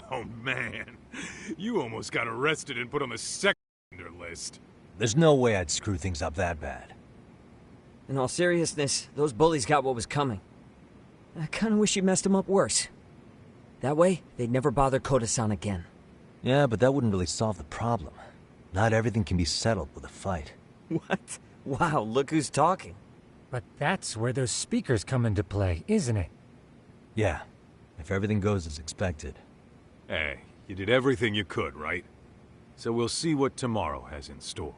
Oh, man. You almost got arrested and put on the sex offender list. There's no way I'd screw things up that bad. In all seriousness, those bullies got what was coming. I kinda wish you messed them up worse. That way, they'd never bother Koda-san again. Yeah, but that wouldn't really solve the problem. Not everything can be settled with a fight. What? Wow, look who's talking. But that's where those speakers come into play, isn't it? Yeah, if everything goes as expected. Hey, you did everything you could, right? So we'll see what tomorrow has in store.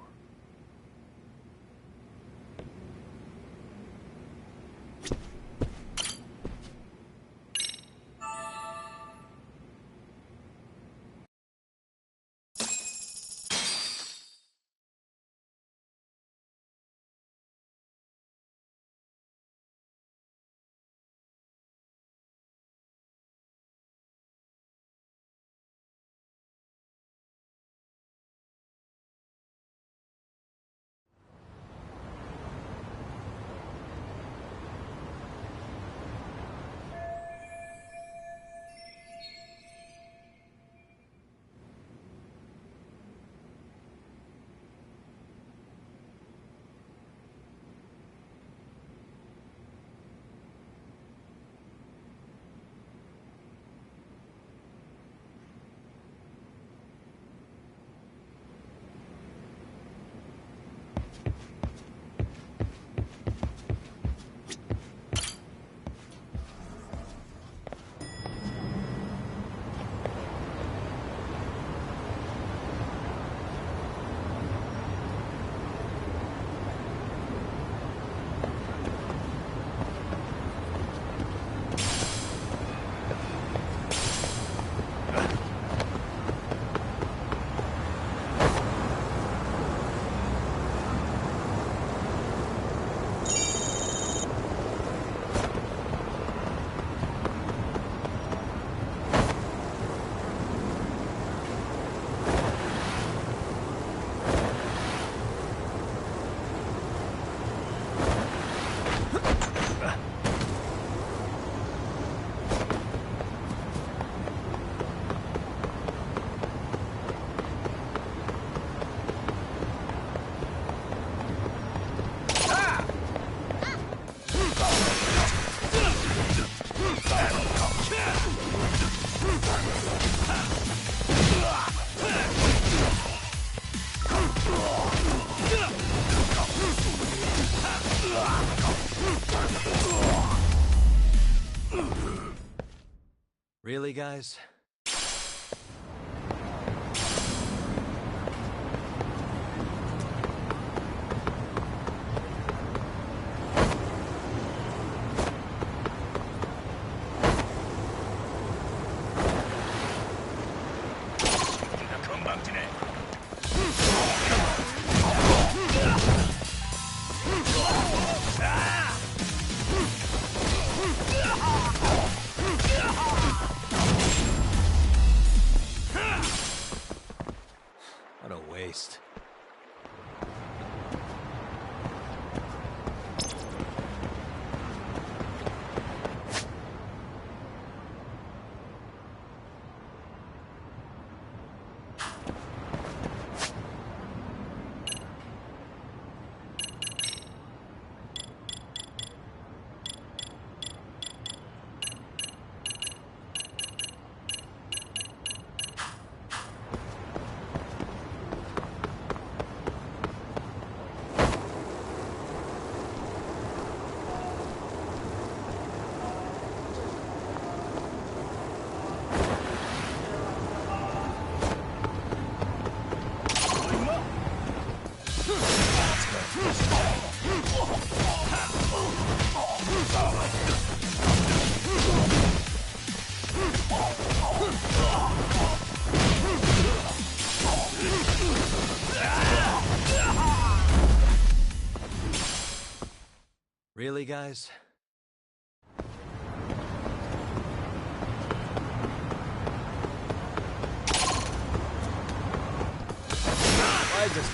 Really, guys? What a waste. Really, guys? I just...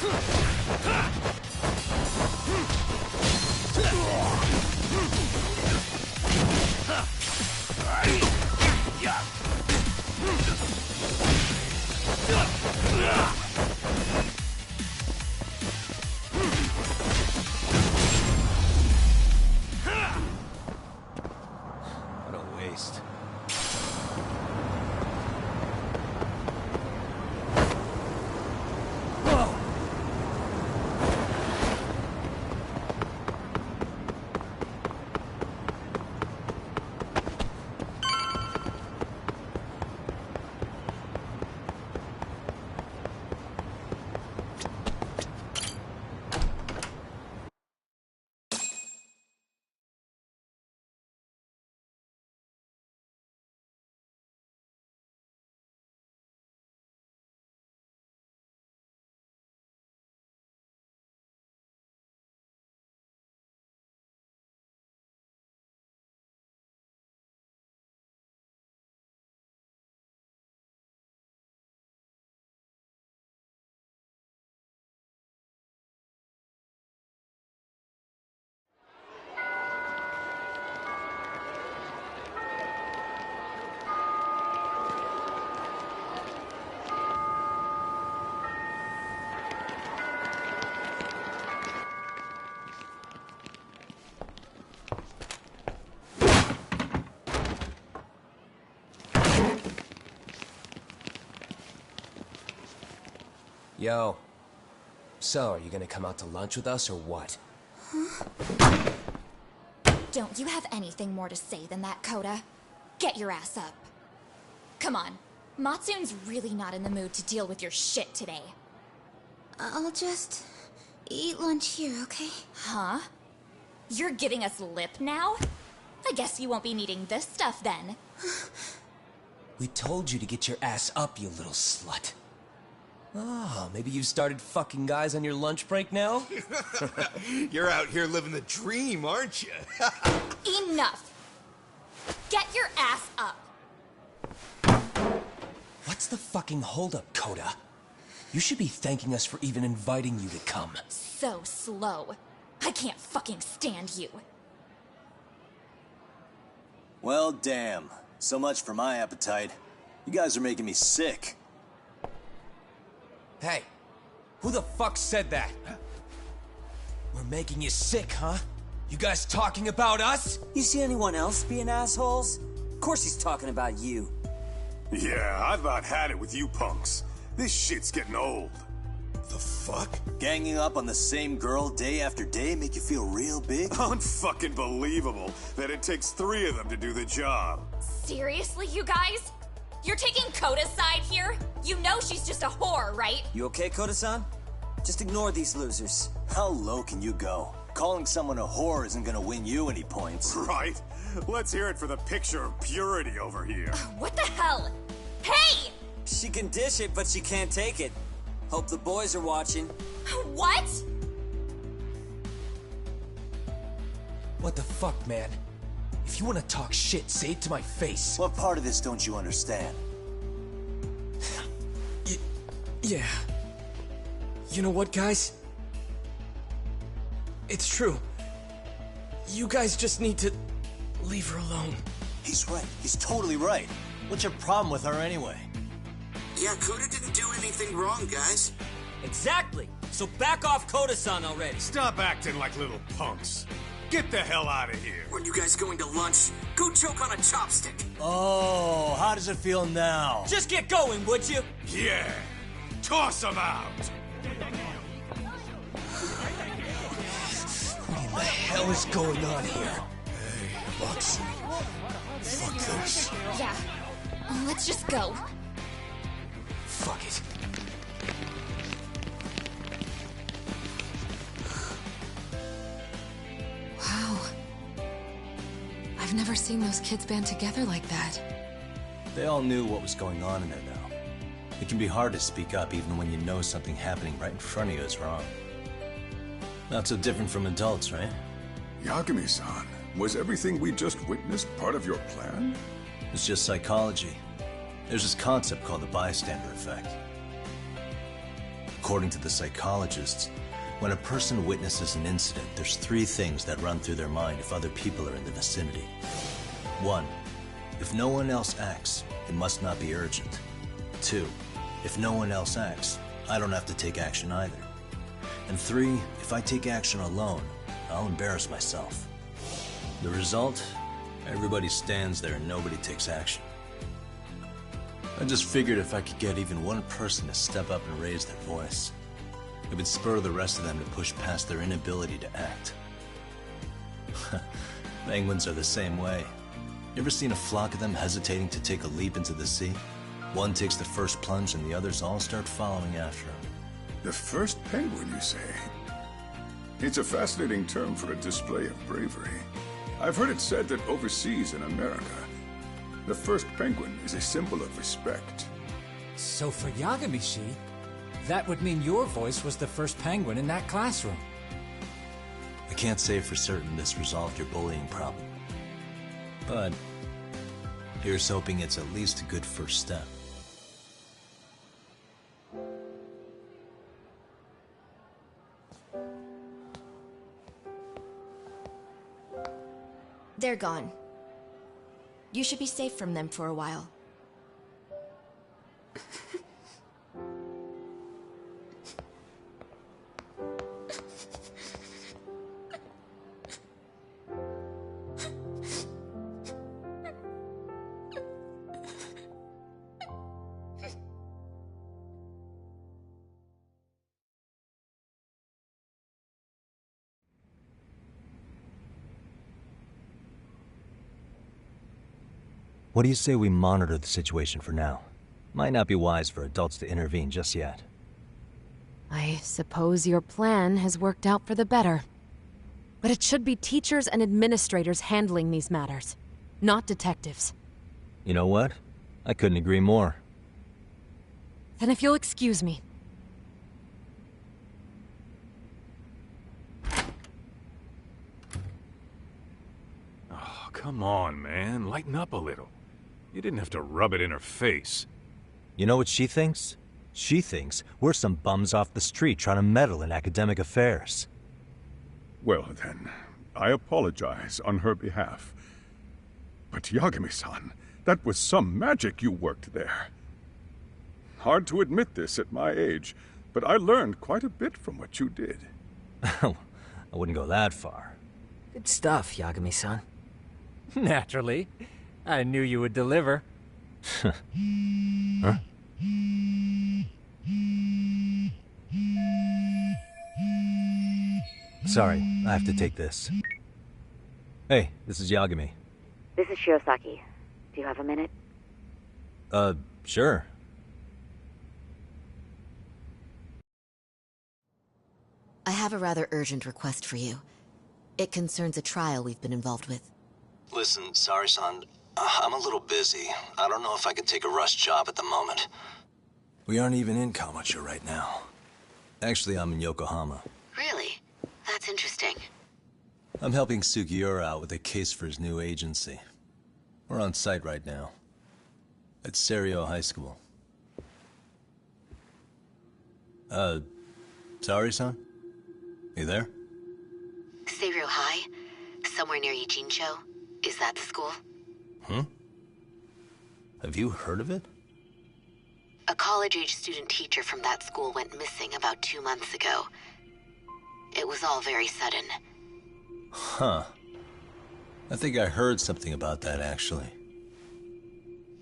Yo. So, are you gonna come out to lunch with us or what? Don't you have anything more to say than that, Coda? Get your ass up. Come on. Matsun's really not in the mood to deal with your shit today. I'll just eat lunch here, okay? Huh? You're giving us lip now? I guess you won't be needing this stuff then. We told you to get your ass up, you little slut. Oh, maybe you've started fucking guys on your lunch break now? You're out here living the dream, aren't you? Enough! Get your ass up! What's the fucking holdup, Coda? You should be thanking us for even inviting you to come. So slow. I can't fucking stand you. Well, damn. So much for my appetite. You guys are making me sick. Hey, who the fuck said that? We're making you sick, huh? You guys talking about us? You see anyone else being assholes? Of course he's talking about you. Yeah, I've about had it with you punks. This shit's getting old. The fuck? Ganging up on the same girl day after day make you feel real big? Unfucking believable that it takes 3 of them to do the job. Seriously, you guys? You're taking Coda's side here? You know she's just a whore, right? You okay, Koda-san? Just ignore these losers. How low can you go? Calling someone a whore isn't gonna win you any points. Right? Let's hear it for the picture of purity over here. What the hell? Hey! She can dish it, but she can't take it. Hope the boys are watching. What? What the fuck, man? If you want to talk shit, say it to my face. What part of this don't you understand? Yeah. You know what, guys? It's true. You guys just need to leave her alone. He's right. He's totally right. What's your problem with her anyway? Yeah, Coda didn't do anything wrong, guys. Exactly. So back off Koda-san already. Stop acting like little punks. Get the hell out of here. When you guys going to lunch, go choke on a chopstick. Oh, how does it feel now? Just get going, would you? Yeah. Toss him out. What in the hell is going on here? Hey, Matsu. Fuck this. Yeah. Let's just go. Fuck it. Wow. I've never seen those kids band together like that. They all knew what was going on in there now. It can be hard to speak up even when you know something happening right in front of you is wrong. Not so different from adults, right? Yagami-san, was everything we just witnessed part of your plan? It's just psychology. There's this concept called the bystander effect. According to the psychologists, when a person witnesses an incident, there's 3 things that run through their mind if other people are in the vicinity. 1, if no one else acts, it must not be urgent. 2, if no one else acts, I don't have to take action either. And 3, if I take action alone, I'll embarrass myself. The result? Everybody stands there and nobody takes action. I just figured if I could get even one person to step up and raise their voice, it would spur the rest of them to push past their inability to act. Penguins are the same way. You ever seen a flock of them hesitating to take a leap into the sea? One takes the first plunge and the others all start following after him. The first penguin, you say? It's a fascinating term for a display of bravery. I've heard it said that overseas in America, the first penguin is a symbol of respect. So for Yagami-shi, that would mean your voice was the first penguin in that classroom. I can't say for certain this resolved your bullying problem. But here's hoping it's at least a good first step. They're gone. You should be safe from them for a while. What do you say we monitor the situation for now? Might not be wise for adults to intervene just yet. I suppose your plan has worked out for the better. But it should be teachers and administrators handling these matters, not detectives. You know what? I couldn't agree more. Then if you'll excuse me. Oh, come on, man. Lighten up a little. You didn't have to rub it in her face. You know what she thinks? She thinks we're some bums off the street trying to meddle in academic affairs. Well then, I apologize on her behalf. But Yagami-san, that was some magic you worked there. Hard to admit this at my age, but I learned quite a bit from what you did. I wouldn't go that far. Good stuff, Yagami-san. Naturally. I knew you would deliver. Huh? Sorry, I have to take this. Hey, this is Yagami. This is Shirosaki. Do you have a minute? Sure. I have a rather urgent request for you. It concerns a trial we've been involved with. Listen, sorry-san. I'm a little busy. I don't know if I could take a rush job at the moment. We aren't even in Kawachi right now. Actually, I'm in Yokohama. Really? That's interesting. I'm helping Sugiura out with a case for his new agency. We're on site right now. At Serio High School. Sorry-san? You there? Serio High? Somewhere near Ijincho? Is that the school? Have you heard of it? A college-age student teacher from that school went missing about 2 months ago. It was all very sudden. Huh. I think I heard something about that, actually.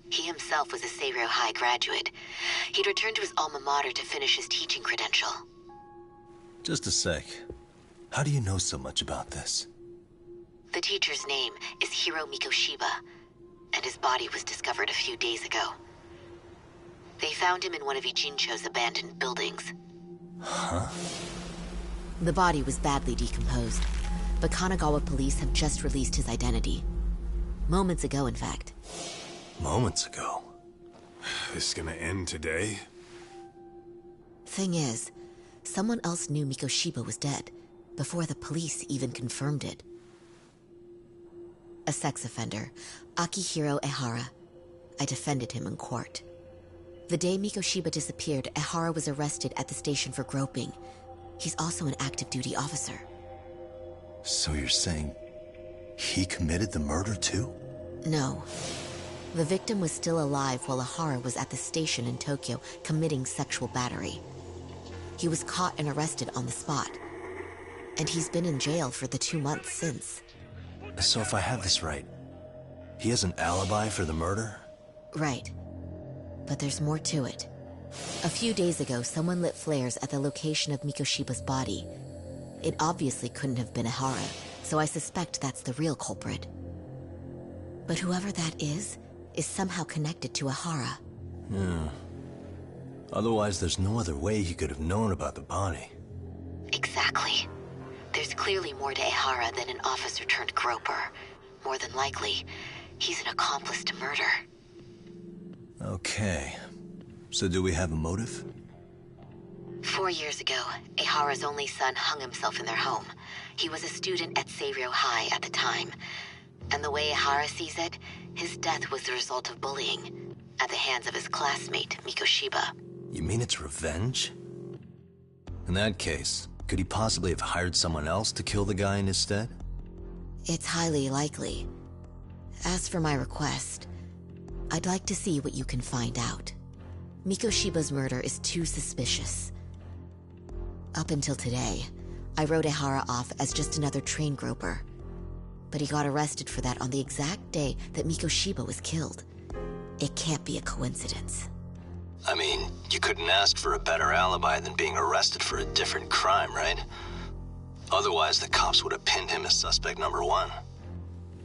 He himself was a Serio High graduate. He'd returned to his alma mater to finish his teaching credential. Just a sec. How do you know so much about this? The teacher's name is Hiro Mikoshiba, and his body was discovered a few days ago. They found him in one of Ijincho's abandoned buildings. Huh? The body was badly decomposed, but Kanagawa police have just released his identity. Moments ago, in fact. Moments ago? This is gonna end today? Thing is, someone else knew Mikoshiba was dead, before the police even confirmed it. A sex offender, Akihiro Ehara. I defended him in court. The day Mikoshiba disappeared, Ehara was arrested at the station for groping. He's also an active duty officer. So you're saying he committed the murder too? No. The victim was still alive while Ehara was at the station in Tokyo committing sexual battery. He was caught and arrested on the spot. And he's been in jail for the 2 months since. So if I have this right, he has an alibi for the murder? Right. But there's more to it. A few days ago, someone lit flares at the location of Mikoshiba's body. It obviously couldn't have been Ehara, so I suspect that's the real culprit. But whoever that is somehow connected to Ehara. Yeah. Otherwise, there's no other way he could have known about the body. Exactly. There's clearly more to Ehara than an officer-turned-groper. More than likely, he's an accomplice to murder. Okay. So do we have a motive? 4 years ago, Ehara's only son hung himself in their home. He was a student at Serio High at the time. And the way Ehara sees it, his death was the result of bullying at the hands of his classmate, Mikoshiba. You mean it's revenge? In that case, could he possibly have hired someone else to kill the guy in his stead? It's highly likely. As for my request, I'd like to see what you can find out. Mikoshiba's murder is too suspicious. Up until today, I wrote Ehara off as just another train groper. But he got arrested for that on the exact day that Mikoshiba was killed. It can't be a coincidence. I mean, you couldn't ask for a better alibi than being arrested for a different crime, right? Otherwise, the cops would have pinned him as suspect number 1.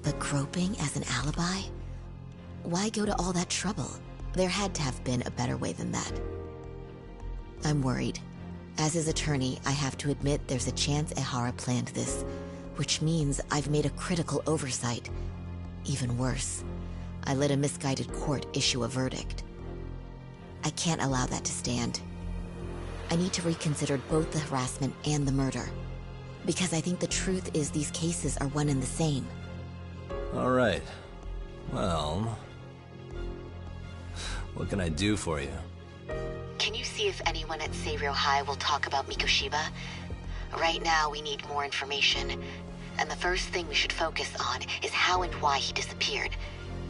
But groping as an alibi? Why go to all that trouble? There had to have been a better way than that. I'm worried. As his attorney, I have to admit there's a chance Ehara planned this, which means I've made a critical oversight. Even worse, I let a misguided court issue a verdict. I can't allow that to stand. I need to reconsider both the harassment and the murder, because I think the truth is these cases are one and the same. All right. Well, what can I do for you? Can you see if anyone at Seiryō High will talk about Mikoshiba? Right now, we need more information. And the first thing we should focus on is how and why he disappeared.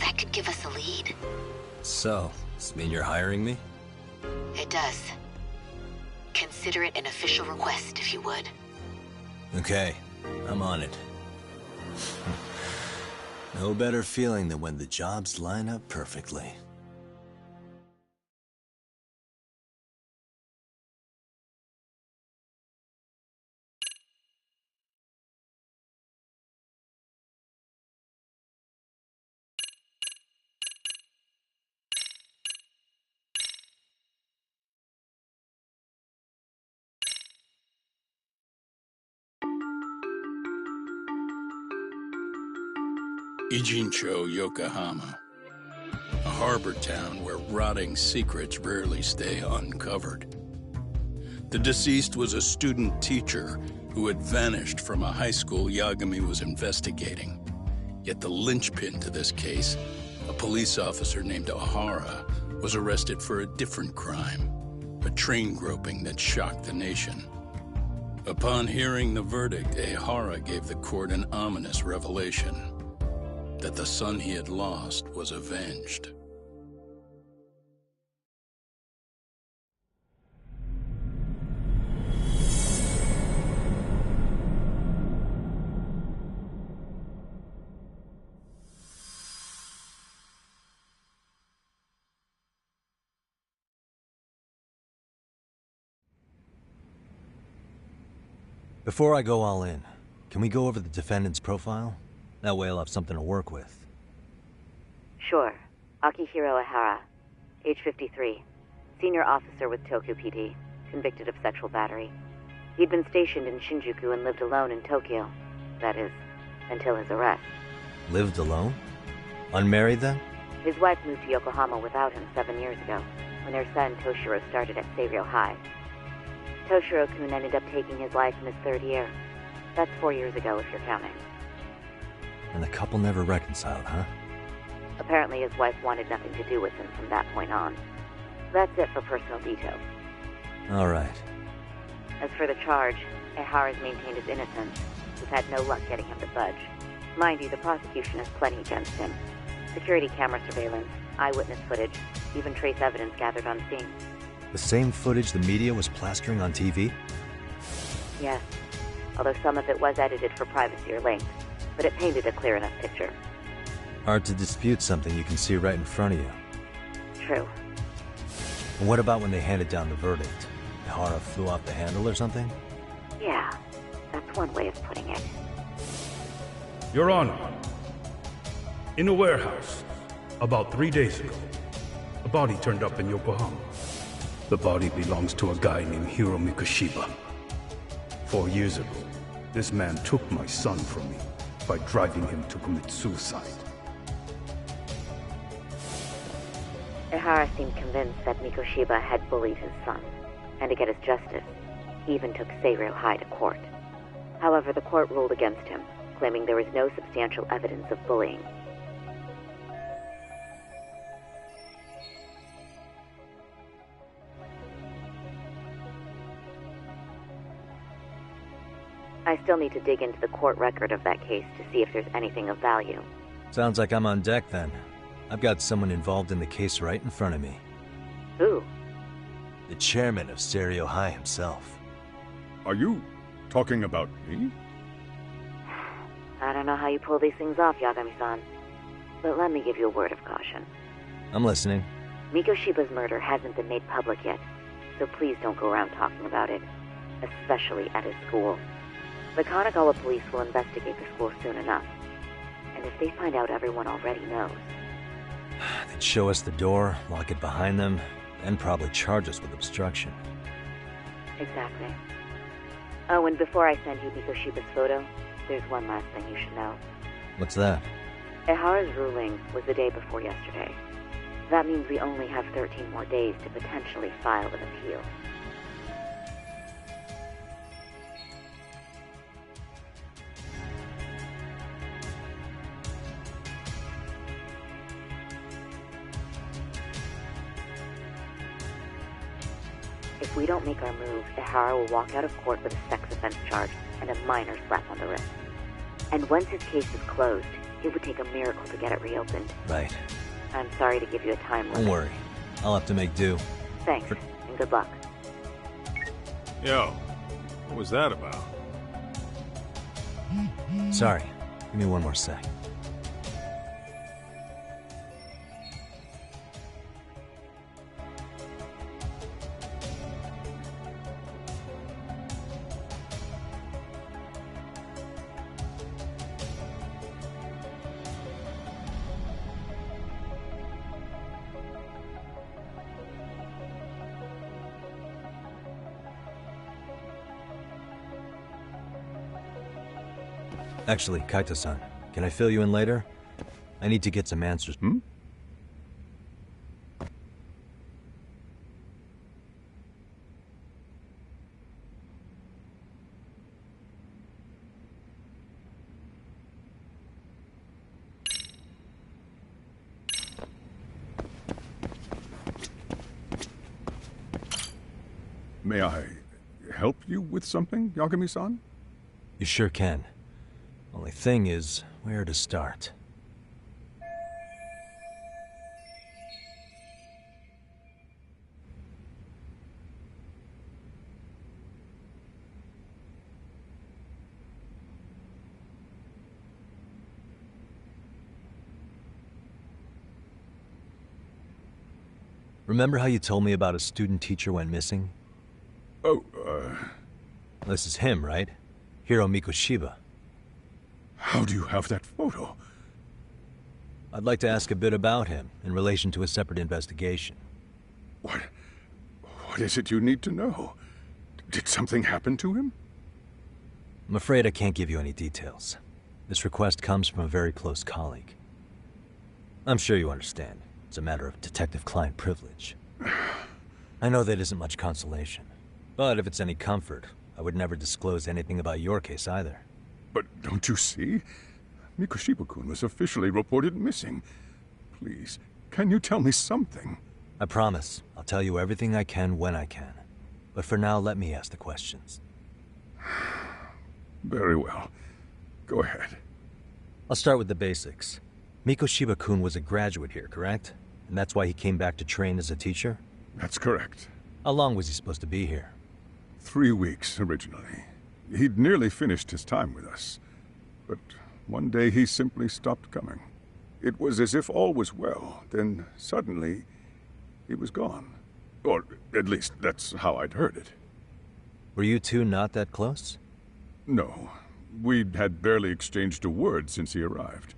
That could give us a lead. So, does this mean you're hiring me? It does. Consider it an official request, if you would. Okay, I'm on it. No better feeling than when the jobs line up perfectly. Ijincho, Yokohama. A harbor town where rotting secrets rarely stay uncovered. The deceased was a student teacher who had vanished from a high school Yagami was investigating. Yet the linchpin to this case, a police officer named Ehara, was arrested for a different crime, a train groping that shocked the nation. Upon hearing the verdict, Ehara gave the court an ominous revelation: that the son he had lost was avenged. Before I go all in, can we go over the defendant's profile? That way I'll have something to work with. Sure. Akihiro Ehara, age 53, senior officer with Tokyo PD, convicted of sexual battery. He'd been stationed in Shinjuku and lived alone in Tokyo. That is, until his arrest. Lived alone? Unmarried then? His wife moved to Yokohama without him 7 years ago, when their son Toshiro started at Seiryō High. Toshiro-kun ended up taking his life in his 3rd year. That's 4 years ago, if you're counting. And the couple never reconciled, huh? Apparently his wife wanted nothing to do with him from that point on. That's it for personal details. All right. As for the charge, Ehara's maintained his innocence. We've had no luck getting him to budge. Mind you, the prosecution has plenty against him. Security camera surveillance, eyewitness footage, even trace evidence gathered on scene. The same footage the media was plastering on TV? Yes, although some of it was edited for privacy or length, but it painted a clear enough picture. Hard to dispute something you can see right in front of you. True. And what about when they handed down the verdict? Ehara flew off the handle or something? Yeah, that's one way of putting it. Your Honor, in a warehouse, about 3 days ago, a body turned up in Yokohama. The body belongs to a guy named Hiro Mikoshiba. 4 years ago, this man took my son from me by driving him to commit suicide. Ehara seemed convinced that Mikoshiba had bullied his son, and to get his justice, he even took Seiryō High to court. However, the court ruled against him, claiming there was no substantial evidence of bullying. I still need to dig into the court record of that case to see if there's anything of value. Sounds like I'm on deck then. I've got someone involved in the case right in front of me. Who? The chairman of Seiryō High himself. Are you talking about me? I don't know how you pull these things off, Yagami-san. But let me give you a word of caution. I'm listening. Mikoshiba's murder hasn't been made public yet, so please don't go around talking about it, especially at his school. The Kanagawa police will investigate the school soon enough. And if they find out everyone already knows... could show us the door, lock it behind them, and probably charge us with obstruction. Exactly. Oh, and before I send you Mikoshiba's photo, there's one last thing you should know. What's that? Ehara's ruling was the day before yesterday. That means we only have 13 more days to potentially file an appeal. If we don't make our move, Ehara will walk out of court with a sex offense charge and a minor slap on the wrist. And once his case is closed, it would take a miracle to get it reopened. Right. I'm sorry to give you a time limit. Don't worry. I'll have to make do. Thanks, and good luck. Yo, what was that about? Sorry. Give me one more sec. Actually, Kaito-san, can I fill you in later? I need to get some answers. May I help you with something, Yagami-san? You sure can. Only thing is, where to start? Remember how you told me about a student teacher went missing? Oh, This is him, right? Hiro Mikoshiba. How do you have that photo? I'd like to ask a bit about him in relation to a separate investigation. What is it you need to know? Did something happen to him? I'm afraid I can't give you any details. This request comes from a very close colleague. I'm sure you understand. It's a matter of detective-client privilege. I know that isn't much consolation. But if it's any comfort, I would never disclose anything about your case either. But don't you see? Mikoshiba-kun was officially reported missing. Please, can you tell me something? I promise. I'll tell you everything I can when I can. But for now, let me ask the questions. Very well. Go ahead. I'll start with the basics. Mikoshiba-kun was a graduate here, correct? And that's why he came back to train as a teacher? That's correct. How long was he supposed to be here? 3 weeks, originally. He'd nearly finished his time with us. But one day he simply stopped coming. It was as if all was well, then suddenly he was gone. Or at least that's how I'd heard it. Were you two not that close? No. We'd had barely exchanged a word since he arrived.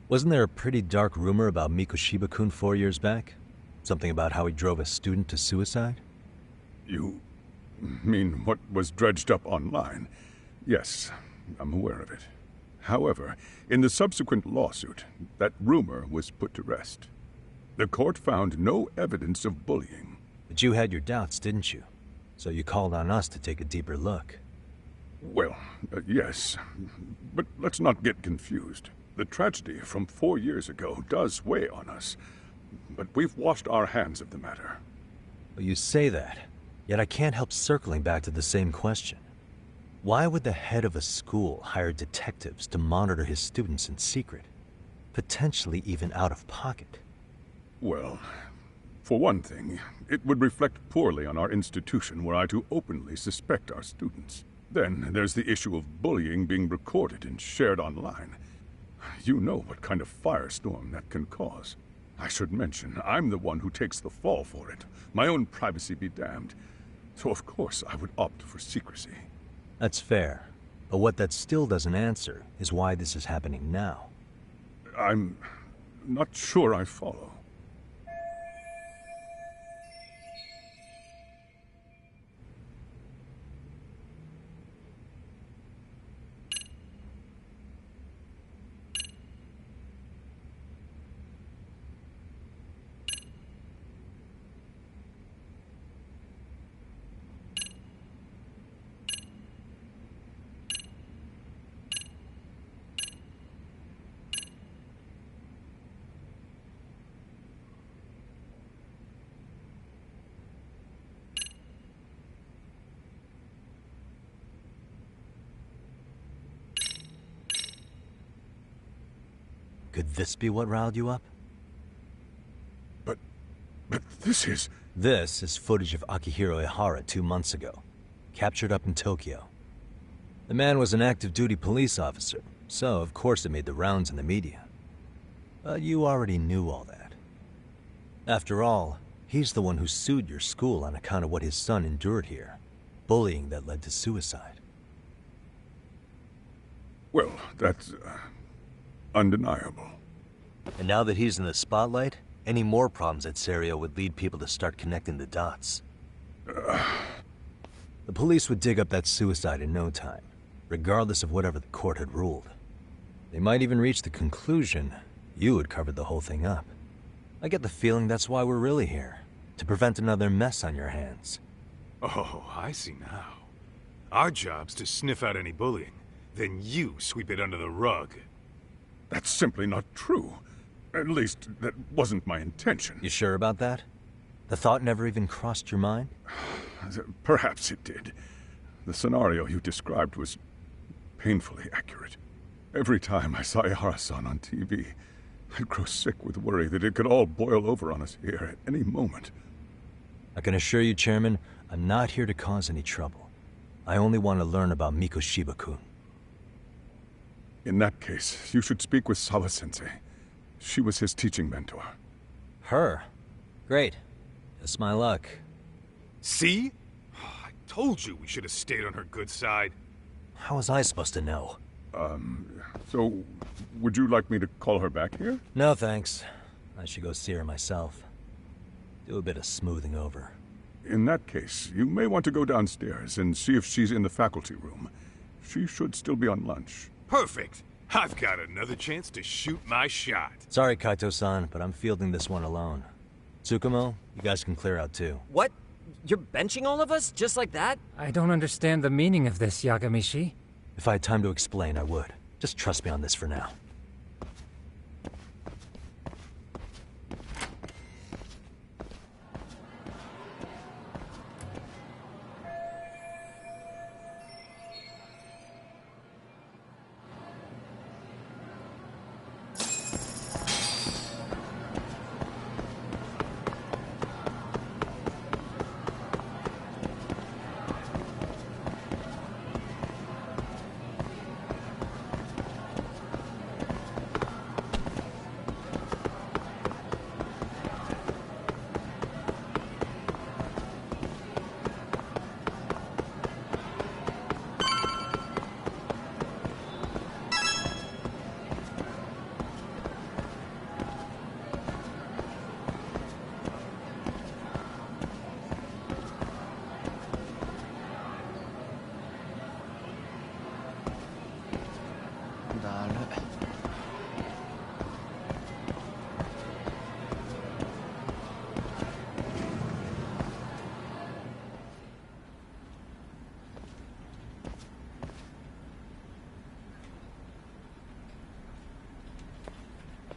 Wasn't there a pretty dark rumor about Mikoshiba-kun 4 years back? Something about how he drove a student to suicide? You mean what was dredged up online? Yes, I'm aware of it. However, in the subsequent lawsuit, that rumor was put to rest. The court found no evidence of bullying. But you had your doubts, didn't you? So you called on us to take a deeper look. Well, yes. But let's not get confused. The tragedy from 4 years ago does weigh on us. But we've washed our hands of the matter. Well, you say that, yet I can't help circling back to the same question. Why would the head of a school hire detectives to monitor his students in secret? Potentially even out of pocket. Well, for one thing, it would reflect poorly on our institution were I to openly suspect our students. Then there's the issue of bullying being recorded and shared online. You know what kind of firestorm that can cause. I should mention, I'm the one who takes the fall for it. My own privacy be damned. So of course I would opt for secrecy. That's fair. But what that still doesn't answer is why this is happening now. I'm not sure I follow. Could this be what riled you up? But this is... This is footage of Akihiro Ihara 2 months ago, captured up in Tokyo. The man was an active duty police officer, so of course it made the rounds in the media. But you already knew all that. After all, he's the one who sued your school on account of what his son endured here. Bullying that led to suicide. Well, that's... undeniable. And now that he's in the spotlight, any more problems at Serio would lead people to start connecting the dots. The police would dig up that suicide in no time, regardless of whatever the court had ruled. They might even reach the conclusion you had covered the whole thing up. I get the feeling that's why we're really here, to prevent another mess on your hands. Oh, I see now. Our job's to sniff out any bullying, then you sweep it under the rug. That's simply not true. At least, that wasn't my intention. You sure about that? The thought never even crossed your mind? Perhaps it did. The scenario you described was painfully accurate. Every time I saw Ihara-san on TV, I'd grow sick with worry that it could all boil over on us here at any moment. I can assure you, Chairman, I'm not here to cause any trouble. I only want to learn about Mikoshiba-kun. In that case, you should speak with Sawa-sensei. She was his teaching mentor. Her? Great. Just my luck. See? I told you we should have stayed on her good side. How was I supposed to know? So, would you like me to call her back here? No, thanks. I should go see her myself. Do a bit of smoothing over. In that case, you may want to go downstairs and see if she's in the faculty room. She should still be on lunch. Perfect. I've got another chance to shoot my shot. Sorry, Kaito-san, but I'm fielding this one alone. Tsukumo, you guys can clear out too. What? You're benching all of us? Just like that? I don't understand the meaning of this, Yagamishi. If I had time to explain, I would. Just trust me on this for now.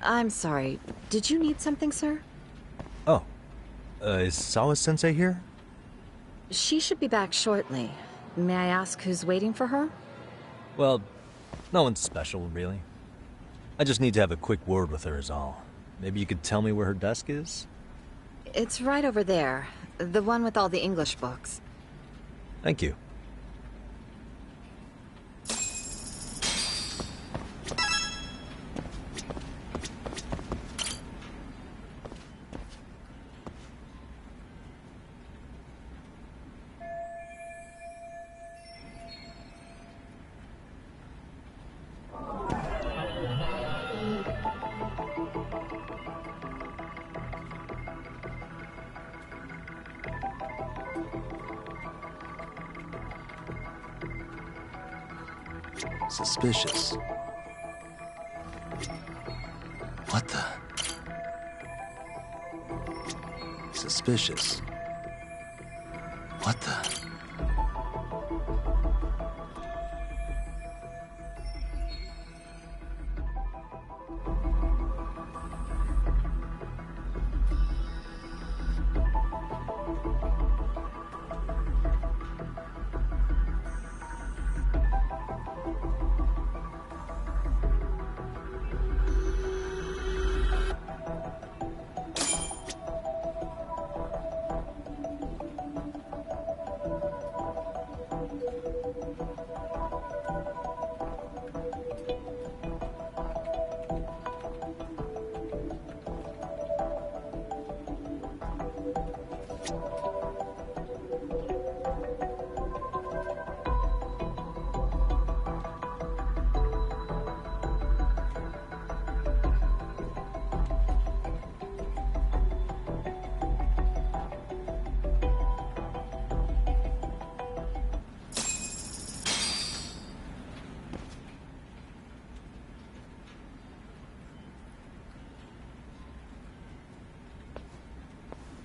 I'm sorry. Did you need something, sir? Oh. Is Sawa-sensei here? She should be back shortly. May I ask who's waiting for her? Well, no one's special, really. I just need to have a quick word with her is all. Maybe you could tell me where her desk is? It's right over there. The one with all the English books. Thank you. Suspicious. What the? Suspicious. What the?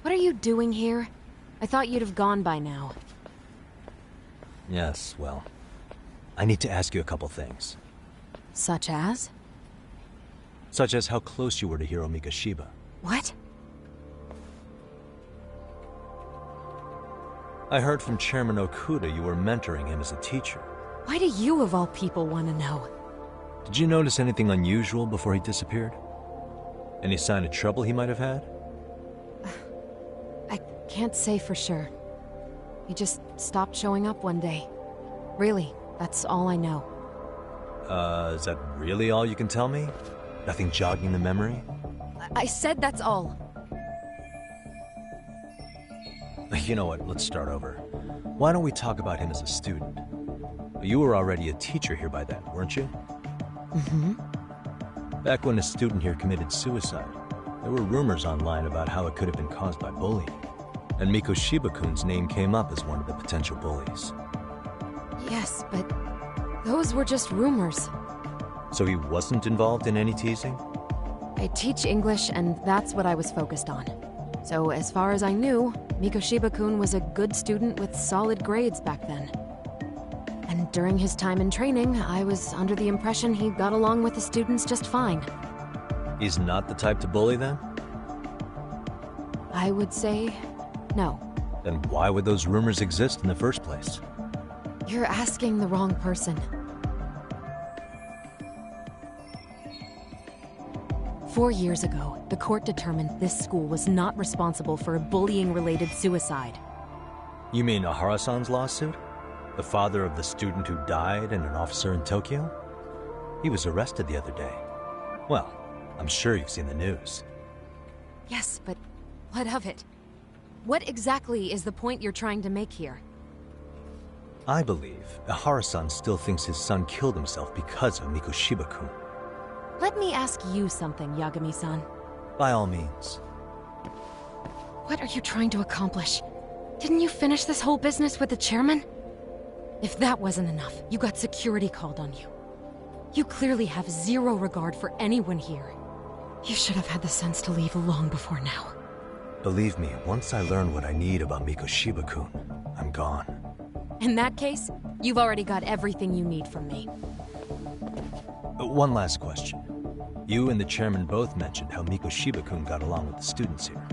What are you doing here? I thought you'd have gone by now. Yes, well, I need to ask you a couple things. Such as? Such as how close you were to Hiro Mikoshiba. What? I heard from Chairman Okuda you were mentoring him as a teacher. Why do you of all people want to know? Did you notice anything unusual before he disappeared? Any sign of trouble he might have had? I can't say for sure. He just stopped showing up one day. Really, that's all I know. Is that really all you can tell me? Nothing jogging the memory? I said that's all. You know what, let's start over. Why don't we talk about him as a student? You were already a teacher here by then, weren't you? Mm-hmm. Back when a student here committed suicide, there were rumors online about how it could have been caused by bullying. And Mikoshiba-kun's name came up as one of the potential bullies. Yes, but those were just rumors. So he wasn't involved in any teasing? I teach English, and that's what I was focused on. So as far as I knew, Mikoshiba-kun was a good student with solid grades back then. And during his time in training, I was under the impression he got along with the students just fine. He's not the type to bully then? I would say no. Then why would those rumors exist in the first place? You're asking the wrong person. 4 years ago, the court determined this school was not responsible for a bullying-related suicide. You mean Ahara-san's lawsuit? The father of the student who died and an officer in Tokyo? He was arrested the other day. Well, I'm sure you've seen the news. Yes, but what of it? What exactly is the point you're trying to make here? I believe Ahara-san still thinks his son killed himself because of Mikoshiba-kun. Let me ask you something, Yagami-san. By all means. What are you trying to accomplish? Didn't you finish this whole business with the chairman? If that wasn't enough, you got security called on you. You clearly have zero regard for anyone here. You should have had the sense to leave long before now. Believe me, once I learn what I need about Mikoshiba-kun, I'm gone. In that case, you've already got everything you need from me. One last question. You and the chairman both mentioned how Mikoshiba-kun got along with the students here.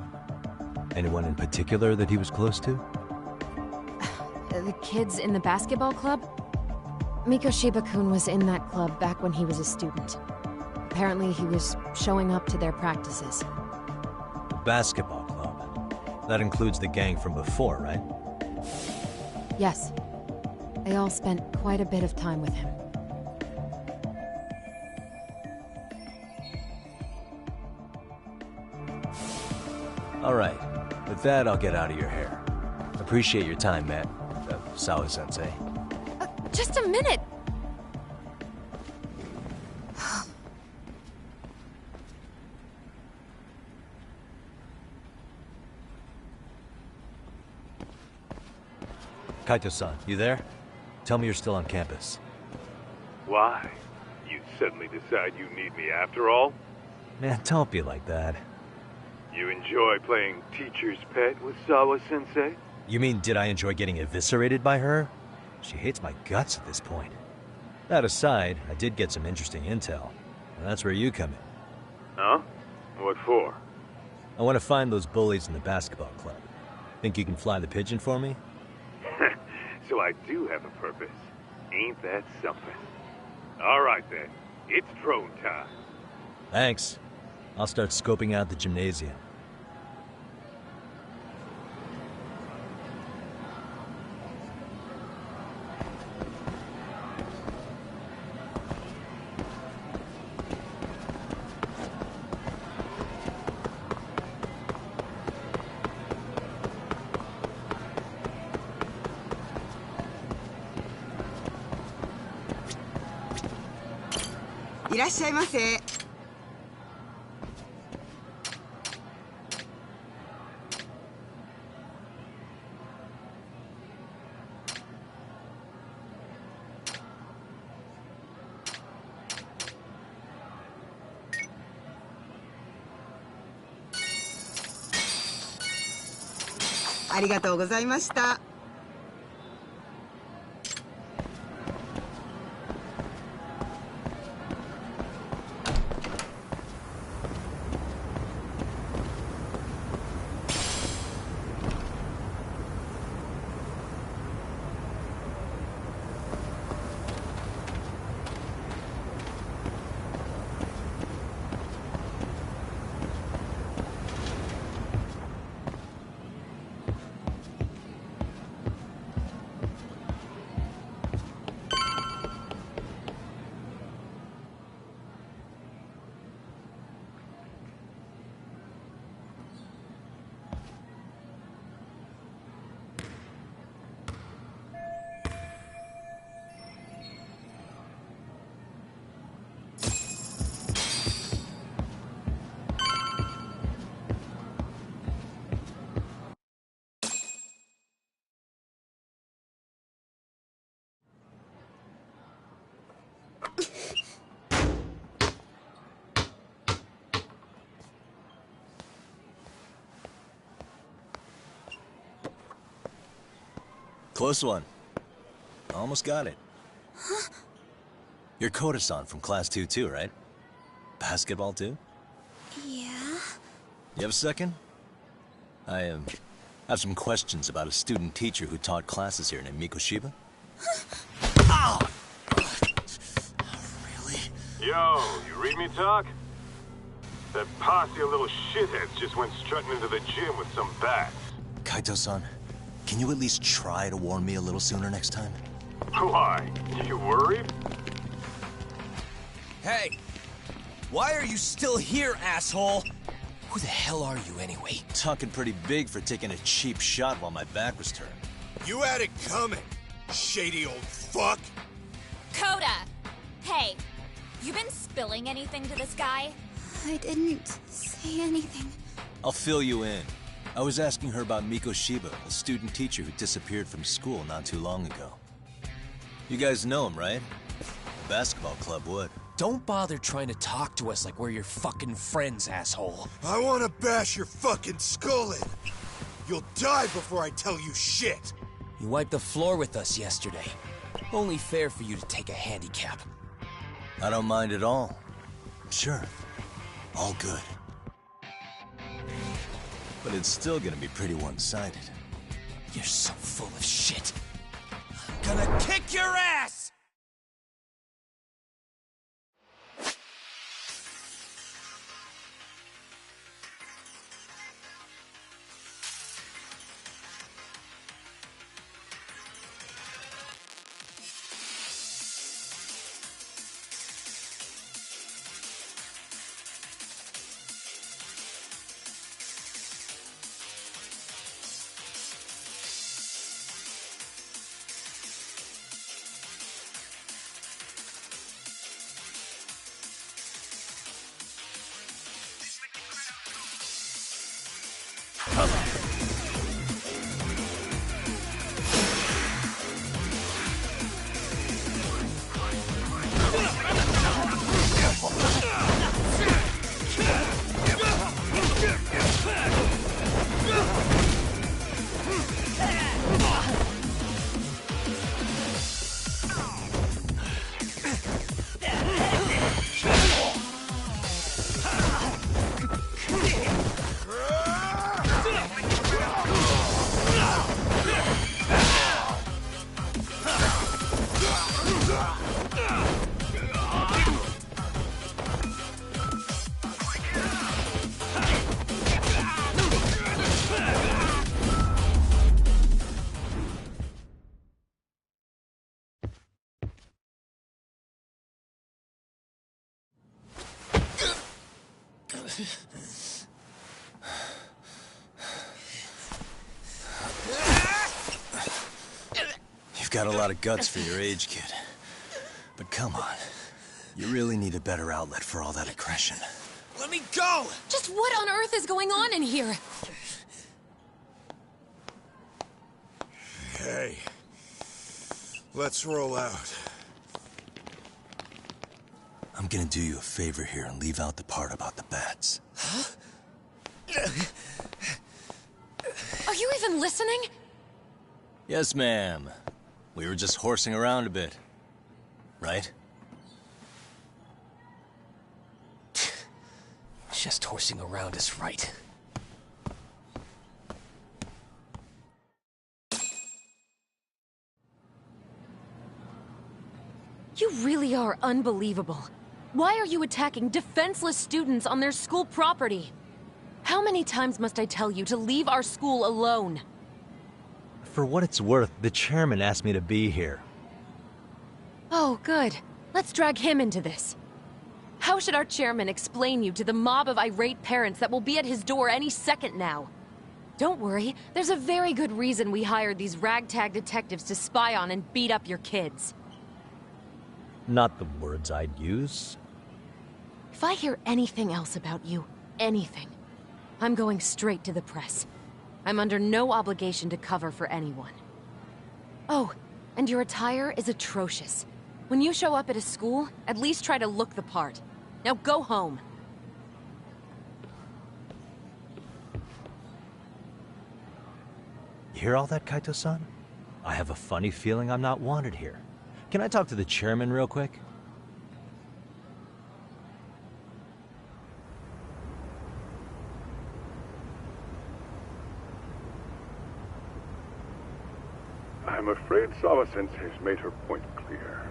Anyone in particular that he was close to? The kids in the basketball club? Mikoshiba-kun was in that club back when he was a student. Apparently he was showing up to their practices. The basketball club? That includes the gang from before, right? Yes. They all spent quite a bit of time with him. All right. With that, I'll get out of your hair. Appreciate your time, Matt. Sawa-sensei. Just a minute! Kaito-san, you there? Tell me you're still on campus. Why? You suddenly decide you need me after all? Man, don't be like that. You enjoy playing teacher's pet with Sawa-sensei? You mean, did I enjoy getting eviscerated by her? She hates my guts at this point. That aside, I did get some interesting intel, and that's where you come in. Huh? What for? I want to find those bullies in the basketball club. Think you can fly the pigeon for me? So I do have a purpose. Ain't that something? Alright then, it's drone time. Thanks. I'll start scoping out the gymnasium.いらっしゃいませ。ありがとうございました。Close one. Almost got it. Huh? You're Koda-san from Class 2 too, right? Basketball too? Yeah? You have a second? I have some questions about a student teacher who taught classes here named Mikoshiba. Ow! Really? Yo, you read me talk? That posse of little shitheads just went strutting into the gym with some bats. Kaito-san, can you at least try to warn me a little sooner next time? Why? You worried? Hey! Why are you still here, asshole? Who the hell are you, anyway? Talking pretty big for taking a cheap shot while my back was turned. You had it coming, shady old fuck! Coda! Hey, you been spilling anything to this guy? I didn't say anything. I'll fill you in. I was asking her about Mikoshiba, a student teacher who disappeared from school not too long ago. You guys know him, right? The basketball club would. Don't bother trying to talk to us like we're your fucking friends, asshole. I wanna bash your fucking skull in. You'll die before I tell you shit. You wiped the floor with us yesterday. Only fair for you to take a handicap. I don't mind at all. Sure. All good. But it's still gonna be pretty one-sided. You're so full of shit. I'm gonna kick your ass! got a lot of guts for your age, kid. But come on. You really need a better outlet for all that aggression. Let me go! Just what on earth is going on in here? Hey. Let's roll out. I'm gonna do you a favor here and leave out the part about the bats. Huh? Are you even listening? Yes, ma'am. We were just horsing around a bit. Right? Just horsing around is right. You really are unbelievable. Why are you attacking defenseless students on their school property? How many times must I tell you to leave our school alone? For what it's worth, the chairman asked me to be here. Oh, good. Let's drag him into this. How should our chairman explain you to the mob of irate parents that will be at his door any second now? Don't worry, there's a very good reason we hired these ragtag detectives to spy on and beat up your kids. Not the words I'd use. If I hear anything else about you, anything, I'm going straight to the press. I'm under no obligation to cover for anyone. Oh, and your attire is atrocious. When you show up at a school, at least try to look the part. Now go home. You hear all that, Kaito-san? I have a funny feeling I'm not wanted here. Can I talk to the chairman real quick? I'm afraid Sawa-sensei has made her point clear.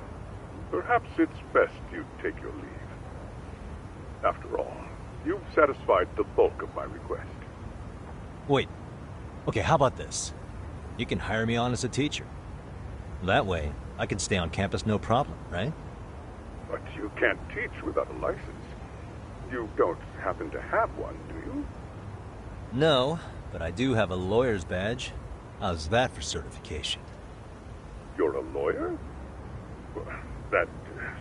Perhaps it's best you take your leave. After all, you've satisfied the bulk of my request. Wait. Okay, how about this? You can hire me on as a teacher. That way, I can stay on campus no problem, right? But you can't teach without a license. You don't happen to have one, do you? No, but I do have a lawyer's badge. How's that for certification? You're a lawyer? Well, that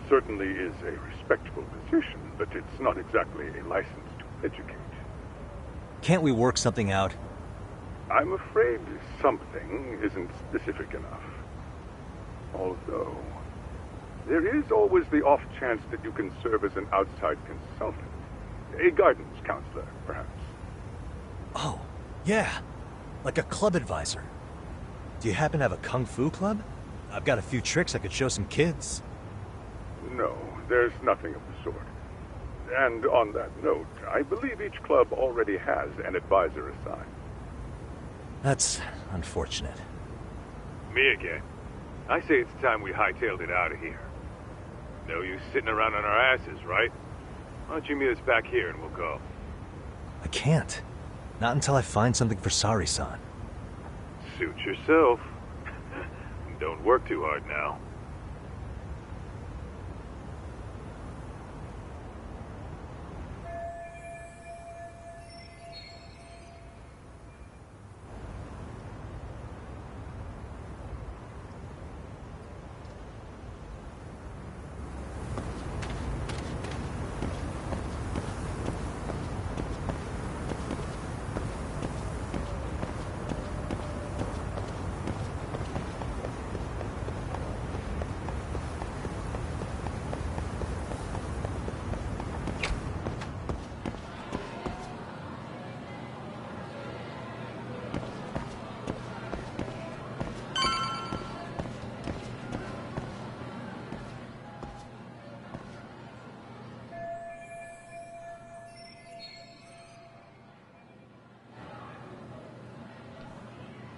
certainly is a respectable position, but it's not exactly a license to educate. Can't we work something out? I'm afraid something isn't specific enough. Although, there is always the off chance that you can serve as an outside consultant. A guidance counselor, perhaps. Oh, yeah. Like a club advisor. Do you happen to have a kung fu club? I've got a few tricks I could show some kids. No, there's nothing of the sort. And on that note, I believe each club already has an advisor assigned. That's unfortunate. Me again. I say it's time we hightailed it out of here. No use sitting around on our asses, right? Why don't you meet us back here and we'll go? I can't. Not until I find something for Sari-san. Suit yourself. Don't work too hard now.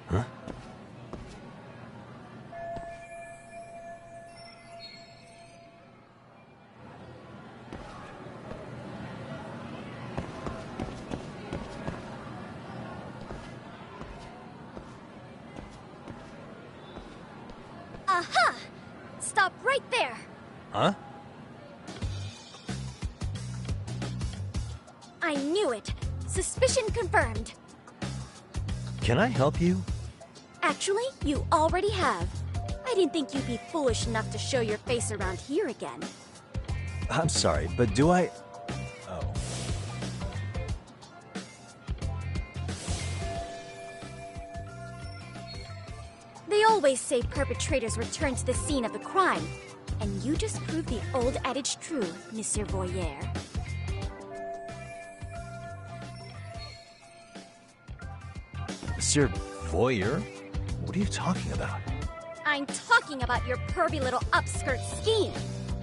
Huh? Aha! Stop right there! Huh? I knew it! Suspicion confirmed. Can I help you? Actually, you already have. I I didn't think you'd be foolish enough to show your face around here again. I'm sorry, but do I... Oh. They always say perpetrators return to the scene of the crime. And you just proved the old adage true, Monsieur Voyeur. Monsieur Voyeur? What are you talking about? I'm talking about your pervy little upskirt scheme.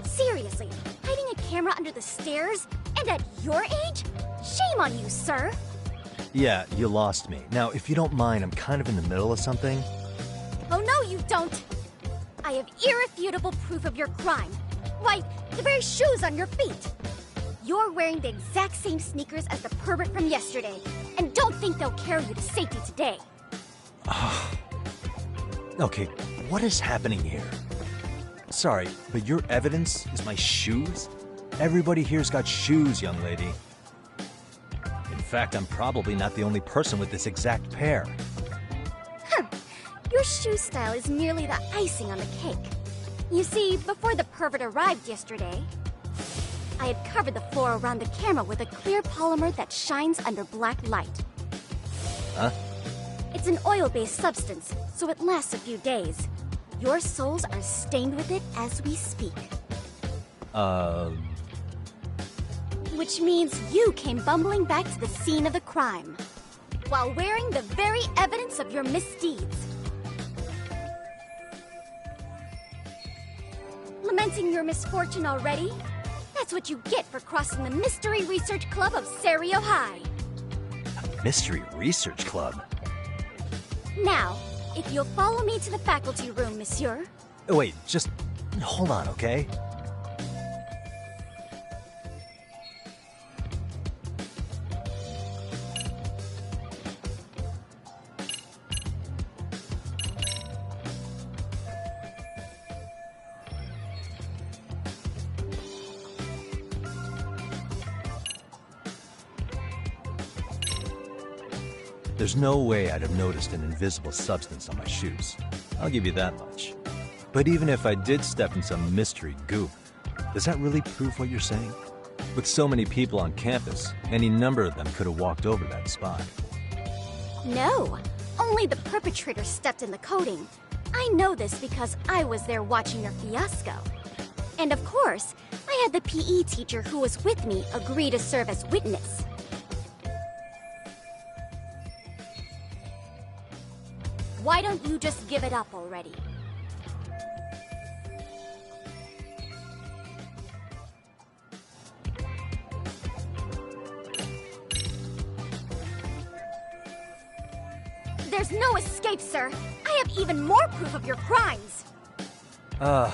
Seriously, hiding a camera under the stairs? And at your age? Shame on you, sir. Yeah, you lost me. Now, if you don't mind, I'm kind of in the middle of something. Oh, no, you don't. I have irrefutable proof of your crime. Why, the very shoes on your feet. You're wearing the exact same sneakers as the pervert from yesterday, and don't think they'll carry you to safety today. Okay, what is happening here? Sorry, but your evidence is my shoes? Everybody here's got shoes, young lady. In fact, I'm probably not the only person with this exact pair. Your shoe style is merely the icing on the cake. You see, before the pervert arrived yesterday, I had covered the floor around the camera with a clear polymer that shines under black light. Huh? It's an oil-based substance, so it lasts a few days. Your soles are stained with it as we speak. Which means you came bumbling back to the scene of the crime, while wearing the very evidence of your misdeeds. Lamenting your misfortune already? That's what you get for crossing the Mystery Research Club of Serio High. Mystery Research Club? Now, if you'll follow me to the faculty room, monsieur. Wait, just hold on, okay? There's no way I'd have noticed an invisible substance on my shoes. I'll give you that much. But even if I did step in some mystery goop, does that really prove what you're saying? With so many people on campus, any number of them could have walked over that spot. No, only the perpetrator stepped in the coating. I know this because I was there watching your fiasco. And of course, I had the PE teacher who was with me agree to serve as witness. Why don't you just give it up already? There's no escape, sir. I have even more proof of your crimes. The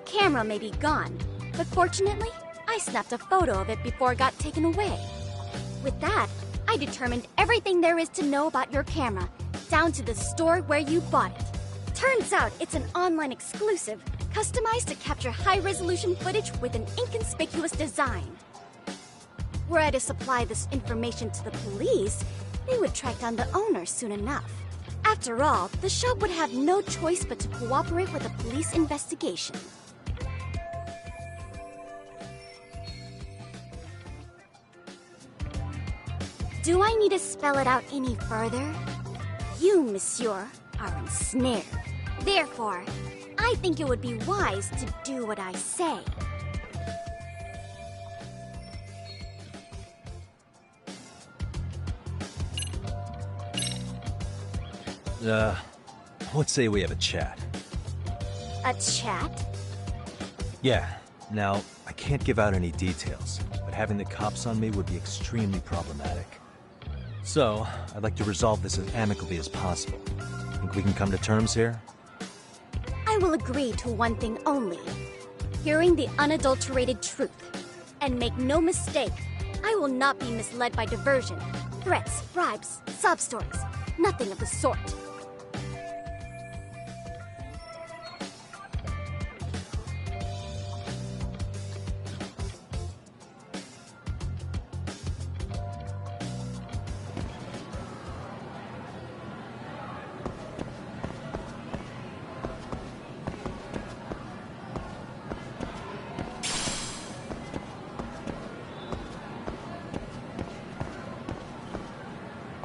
camera may be gone, but fortunately, I snapped a photo of it before it got taken away. With that, I determined everything there is to know about your camera, down to the store where you bought it. Turns out it's an online exclusive, customized to capture high-resolution footage with an inconspicuous design. Were I to supply this information to the police, they would track down the owner soon enough. After all, the shop would have no choice but to cooperate with the police investigation. Do I need to spell it out any further? You, monsieur, are ensnared. Therefore, I think it would be wise to do what I say. Let's say we have a chat. A chat? Yeah. Now, I can't give out any details, but having the cops on me would be extremely problematic. So, I'd like to resolve this as amicably as possible. Think we can come to terms here? I will agree to one thing only. Hearing the unadulterated truth. And make no mistake, I will not be misled by diversion, threats, bribes, sob stories. Nothing of the sort.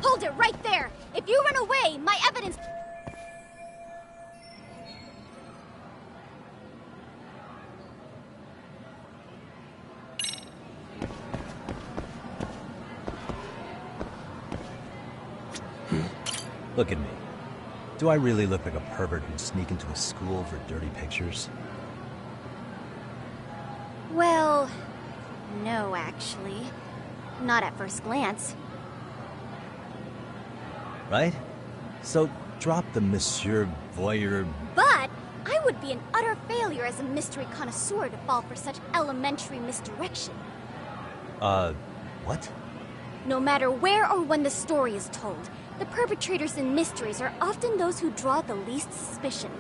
Hold it right there! If you run away, my evidence... Look at me. Do I really look like a pervert who'd sneak into a school for dirty pictures? Well... no, actually. Not at first glance. Right? So, drop the Monsieur Voyeur... But I would be an utter failure as a mystery connoisseur to fall for such elementary misdirection. What? No matter where or when the story is told, the perpetrators in mysteries are often those who draw the least suspicion.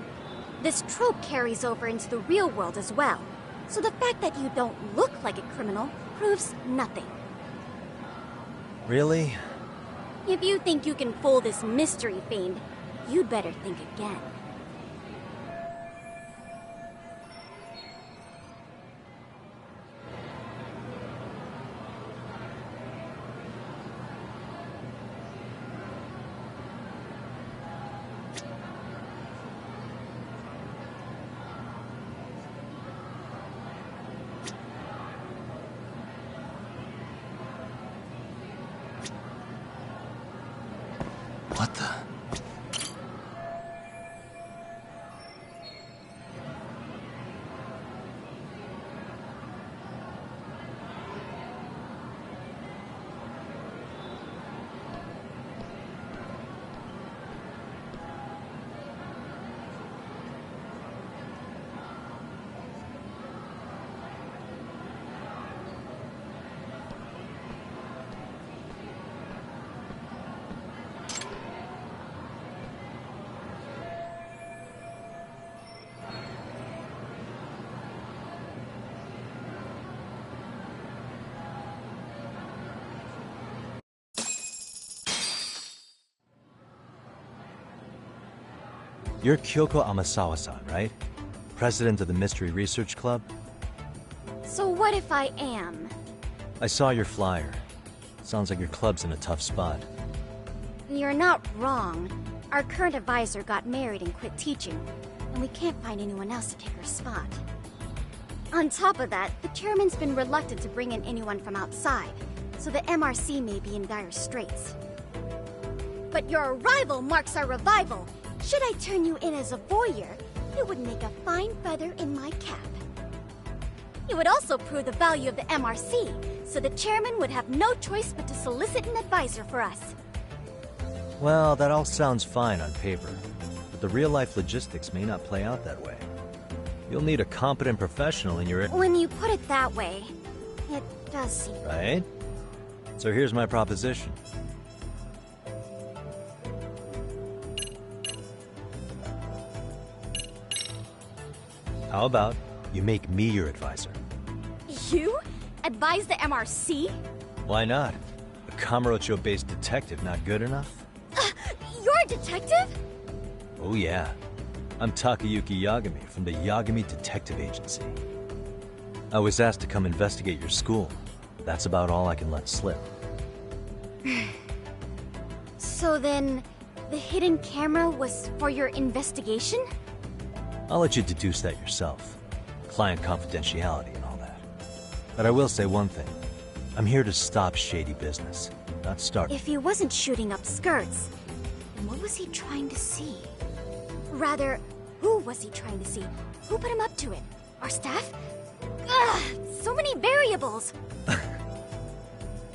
This trope carries over into the real world as well, so the fact that you don't look like a criminal proves nothing. Really? If you think you can fool this mystery fiend, you'd better think again. What the... You're Kyoko Amasawa-san, right? President of the Mystery Research Club? So what if I am? I saw your flyer. Sounds like your club's in a tough spot. You're not wrong. Our current advisor got married and quit teaching, and we can't find anyone else to take her spot. On top of that, the chairman's been reluctant to bring in anyone from outside, so the MRC may be in dire straits. But your arrival marks our revival. Should I turn you in as a voyeur, you would make a fine feather in my cap. You would also prove the value of the MRC, so the chairman would have no choice but to solicit an advisor for us. Well, that all sounds fine on paper, but the real-life logistics may not play out that way. You'll need a competent professional in your... When you put it that way, it does seem... Right? So here's my proposition. How about you make me your advisor? You? Advise the MRC? Why not? A Kamurocho-based detective not good enough? You're a detective? Oh yeah. I'm Takayuki Yagami from the Yagami Detective Agency. I was asked to come investigate your school. That's about all I can let slip. So then, the hidden camera was for your investigation? I'll let you deduce that yourself. Client confidentiality and all that. But I will say one thing. I'm here to stop shady business, not start... If he wasn't shooting up skirts, then what was he trying to see? Rather, who was he trying to see? Who put him up to it? Our staff? Ugh, so many variables!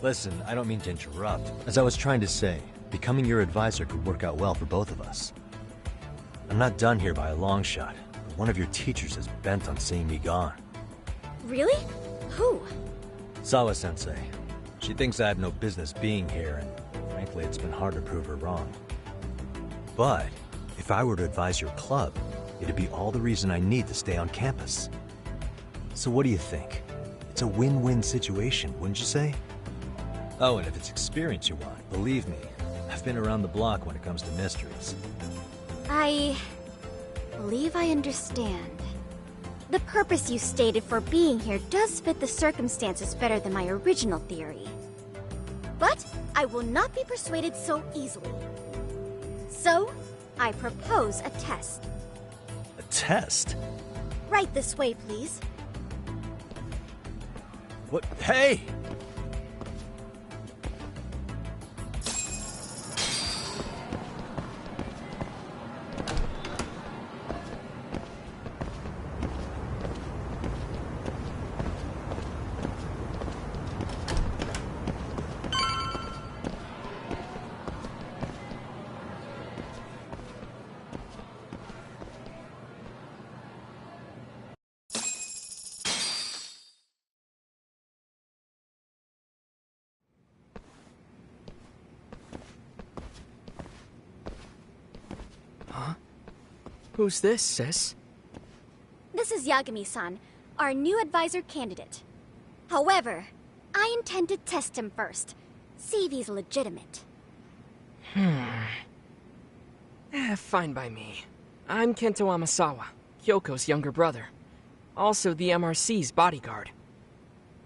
Listen, I don't mean to interrupt. As I was trying to say, becoming your advisor could work out well for both of us. I'm not done here by a long shot, but one of your teachers is bent on seeing me gone. Really? Who? Sawa-sensei. She thinks I have no business being here, and frankly, it's been hard to prove her wrong. But if I were to advise your club, it'd be all the reason I need to stay on campus. So what do you think? It's a win-win situation, wouldn't you say? Oh, and if it's experience you want, believe me, I've been around the block when it comes to mysteries. I believe I understand. The purpose you stated for being here does fit the circumstances better than my original theory. But I will not be persuaded so easily. So, I propose a test. A test? Right this way, please. What? Hey! Who's this, sis? This is Yagami-san, our new advisor candidate. However, I intend to test him first. See if he's legitimate. Fine by me. I'm Kento Amasawa, Kyoko's younger brother. Also the MRC's bodyguard.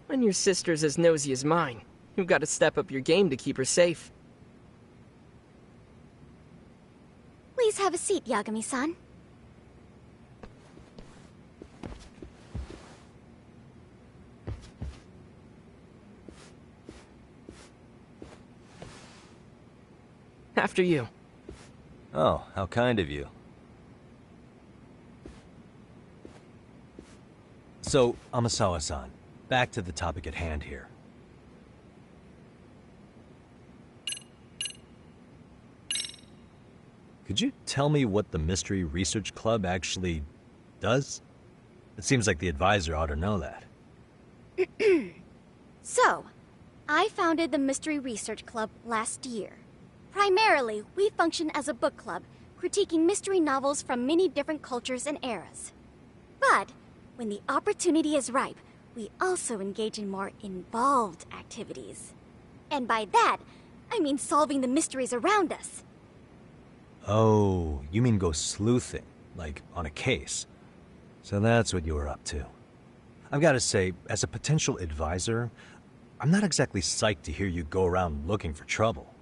When your sister's as nosy as mine, you've got to step up your game to keep her safe. Please have a seat, Yagami-san. After you. Oh, how kind of you. So, Amasawa-san, back to the topic at hand here. Could you tell me what the Mystery Research Club actually does? It seems like the advisor ought to know that. So, I founded the Mystery Research Club last year. Primarily, we function as a book club, critiquing mystery novels from many different cultures and eras. But, when the opportunity is ripe, we also engage in more involved activities. And by that, I mean solving the mysteries around us. Oh, you mean go sleuthing, like on a case. So that's what you were up to. I've got to say, as a potential advisor, I'm not exactly psyched to hear you go around looking for trouble.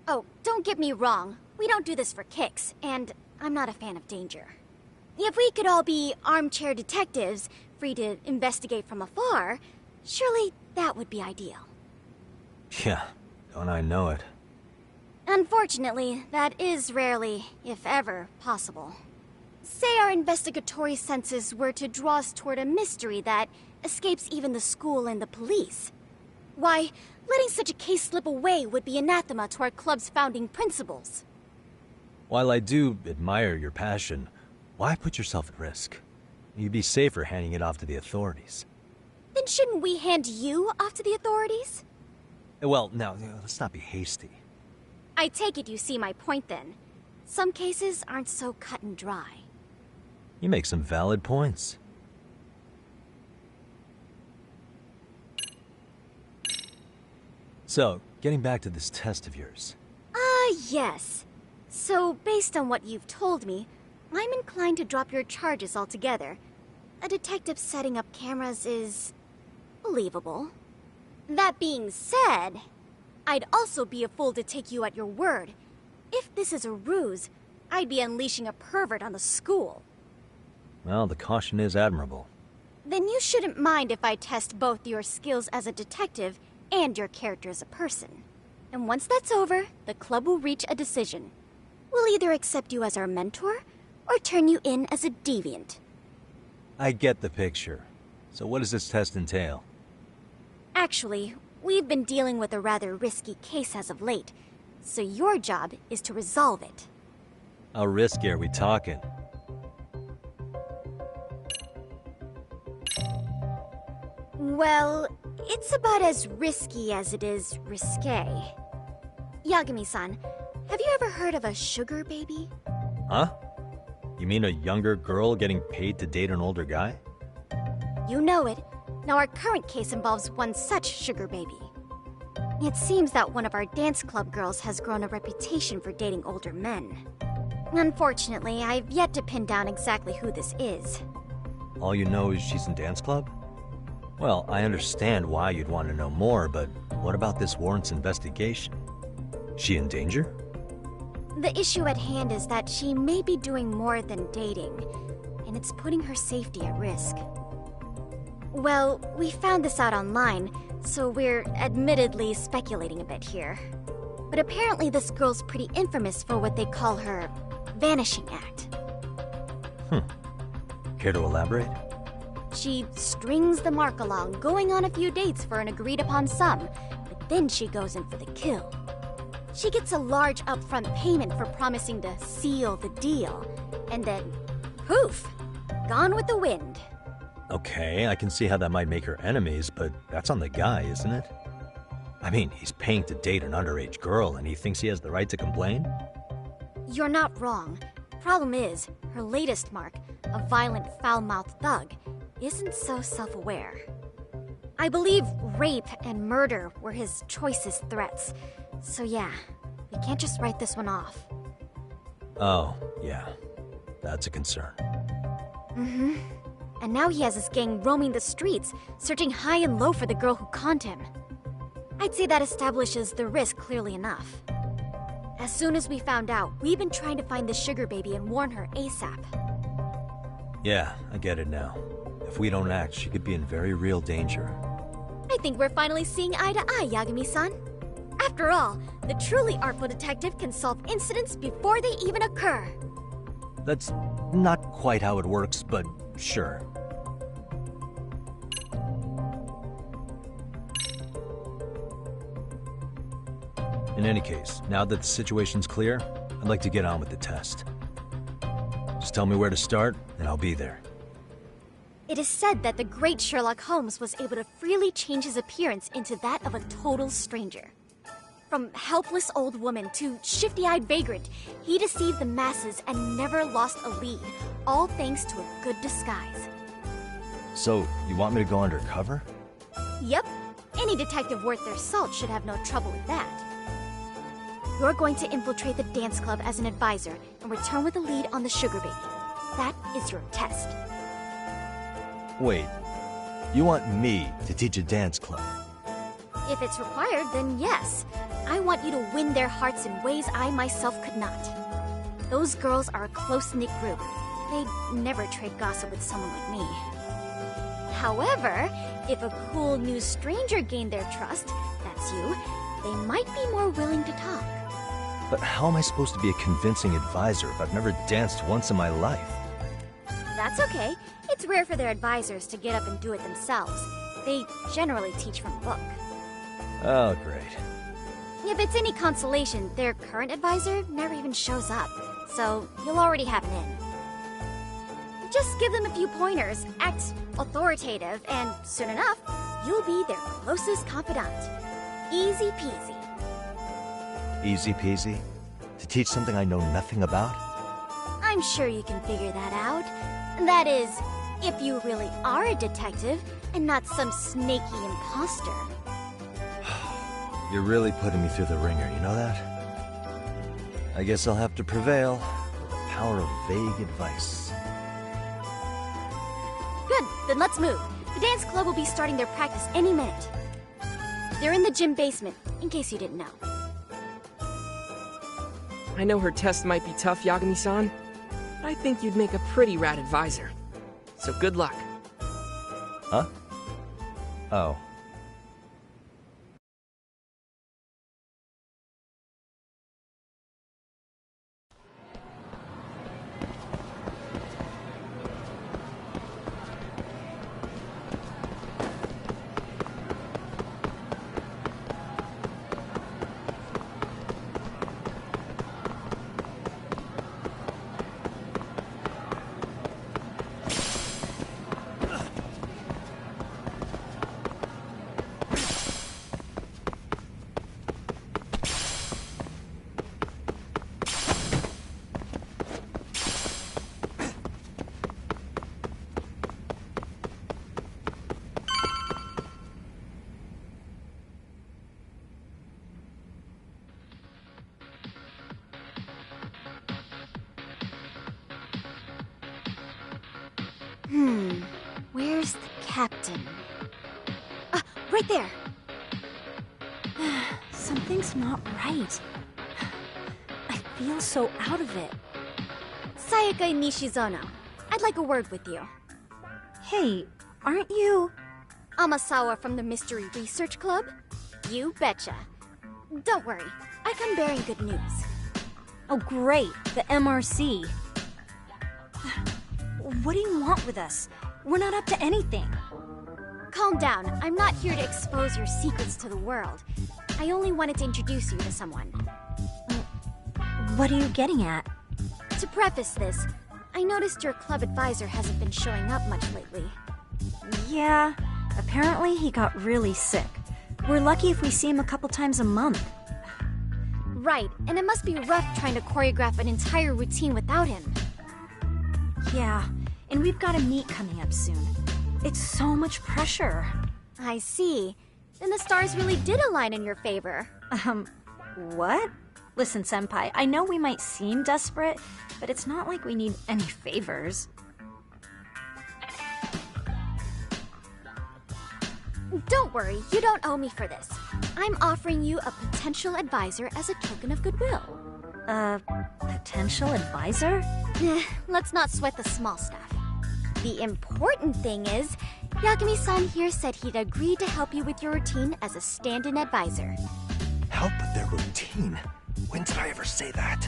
Oh, don't get me wrong. We don't do this for kicks, and I'm not a fan of danger. If we could all be armchair detectives, free to investigate from afar, surely that would be ideal. Yeah, don't I know it. Unfortunately, that is rarely, if ever, possible. Say our investigatory senses were to draw us toward a mystery that escapes even the school and the police. Why, letting such a case slip away would be anathema to our club's founding principles. While I do admire your passion, why put yourself at risk? You'd be safer handing it off to the authorities. Then shouldn't we hand you off to the authorities? Well, now, let's not be hasty. I take it you see my point then. Some cases aren't so cut and dry. You make some valid points. So, getting back to this test of yours. Yes. So, based on what you've told me, I'm inclined to drop your charges altogether. A detective setting up cameras is believable. That being said, I'd also be a fool to take you at your word. If this is a ruse, I'd be unleashing a pervert on the school. Well, the caution is admirable. Then you shouldn't mind if I test both your skills as a detective and your character as a person. And once that's over, the club will reach a decision. We'll either accept you as our mentor, or turn you in as a deviant. I get the picture. So what does this test entail? Actually, we've been dealing with a rather risky case as of late, so your job is to resolve it. How risky are we talking? Well, it's about as risky as it is risque. Yagami-san, have you ever heard of a sugar baby? Huh? You mean a younger girl getting paid to date an older guy? You know it. Now our current case involves one such sugar baby. It seems that one of our dance club girls has grown a reputation for dating older men. Unfortunately, I've yet to pin down exactly who this is. All you know is she's in dance club? Well, I understand why you'd want to know more, but what about this warrant's investigation? She in danger? The issue at hand is that she may be doing more than dating, and it's putting her safety at risk. Well, we found this out online, so we're admittedly speculating a bit here. But apparently this girl's pretty infamous for what they call her vanishing act. Care to elaborate? She strings the mark along, going on a few dates for an agreed-upon sum, but then she goes in for the kill. She gets a large upfront payment for promising to seal the deal, and then, poof, gone with the wind. Okay, I can see how that might make her enemies, but that's on the guy, isn't it? I mean, he's paying to date an underage girl, and he thinks he has the right to complain? You're not wrong. Problem is, her latest mark, a violent, foul-mouthed thug, isn't so self-aware. I believe rape and murder were his choicest threats. So yeah, we can't just write this one off. Oh, yeah. That's a concern. Mm-hmm. And now he has his gang roaming the streets, searching high and low for the girl who conned him. I'd say that establishes the risk clearly enough. As soon as we found out, we've been trying to find the sugar baby and warn her ASAP. Yeah, I get it now. If we don't act, she could be in very real danger. I think we're finally seeing eye to eye, Yagami-san. After all, the truly artful detective can solve incidents before they even occur. That's not quite how it works, but sure. In any case, now that the situation's clear, I'd like to get on with the test. Just tell me where to start, and I'll be there. It is said that the great Sherlock Holmes was able to freely change his appearance into that of a total stranger. From helpless old woman to shifty-eyed vagrant, he deceived the masses and never lost a lead, all thanks to a good disguise. So, you want me to go undercover? Yep, any detective worth their salt should have no trouble with that. You're going to infiltrate the dance club as an advisor and return with a lead on the sugar baby. That is your test. Wait, you want me to teach a dance club? If it's required, then yes. I want you to win their hearts in ways I myself could not. Those girls are a close-knit group. They'd never trade gossip with someone like me. However, if a cool new stranger gained their trust, that's you, they might be more willing to talk. But how am I supposed to be a convincing advisor if I've never danced once in my life? That's okay. It's rare for their advisors to get up and do it themselves. They generally teach from a book. Oh, great. If it's any consolation, their current advisor never even shows up, so you'll already have an in. Just give them a few pointers, act authoritative, and soon enough, you'll be their closest confidant. Easy peasy. Easy peasy? To teach something I know nothing about? I'm sure you can figure that out. That is, if you really are a detective and not some snaky imposter. You're really putting me through the ringer, you know that? I guess I'll have to prevail with the power of vague advice. Good, then let's move. The dance club will be starting their practice any minute. They're in the gym basement, in case you didn't know. I know her test might be tough, Yagami-san. I think you'd make a pretty rad advisor. So good luck. Huh? Oh. Where's the captain? Right there. Something's not right. I feel so out of it. Sayaka Nishizono, I'd like a word with you. Hey, aren't you... Amasawa from the Mystery Research Club? You betcha. Don't worry, I come bearing good news. Oh great, the MRC. What do you want with us? We're not up to anything. Calm down, I'm not here to expose your secrets to the world. I only wanted to introduce you to someone. What are you getting at? To preface this, I noticed your club advisor hasn't been showing up much lately. Yeah, apparently he got really sick. We're lucky if we see him a couple times a month. Right, and it must be rough trying to choreograph an entire routine without him. Yeah, and we've got a meet coming up soon. It's so much pressure. I see. Then the stars really did align in your favor. What? Listen, Senpai, I know we might seem desperate, but it's not like we need any favors. Don't worry, you don't owe me for this. I'm offering you a potential advisor as a token of goodwill. Potential advisor? Let's not sweat the small stuff. The important thing is, Yagami-san here said he'd agree to help you with your routine as a stand-in advisor. Help with their routine? When did I ever say that?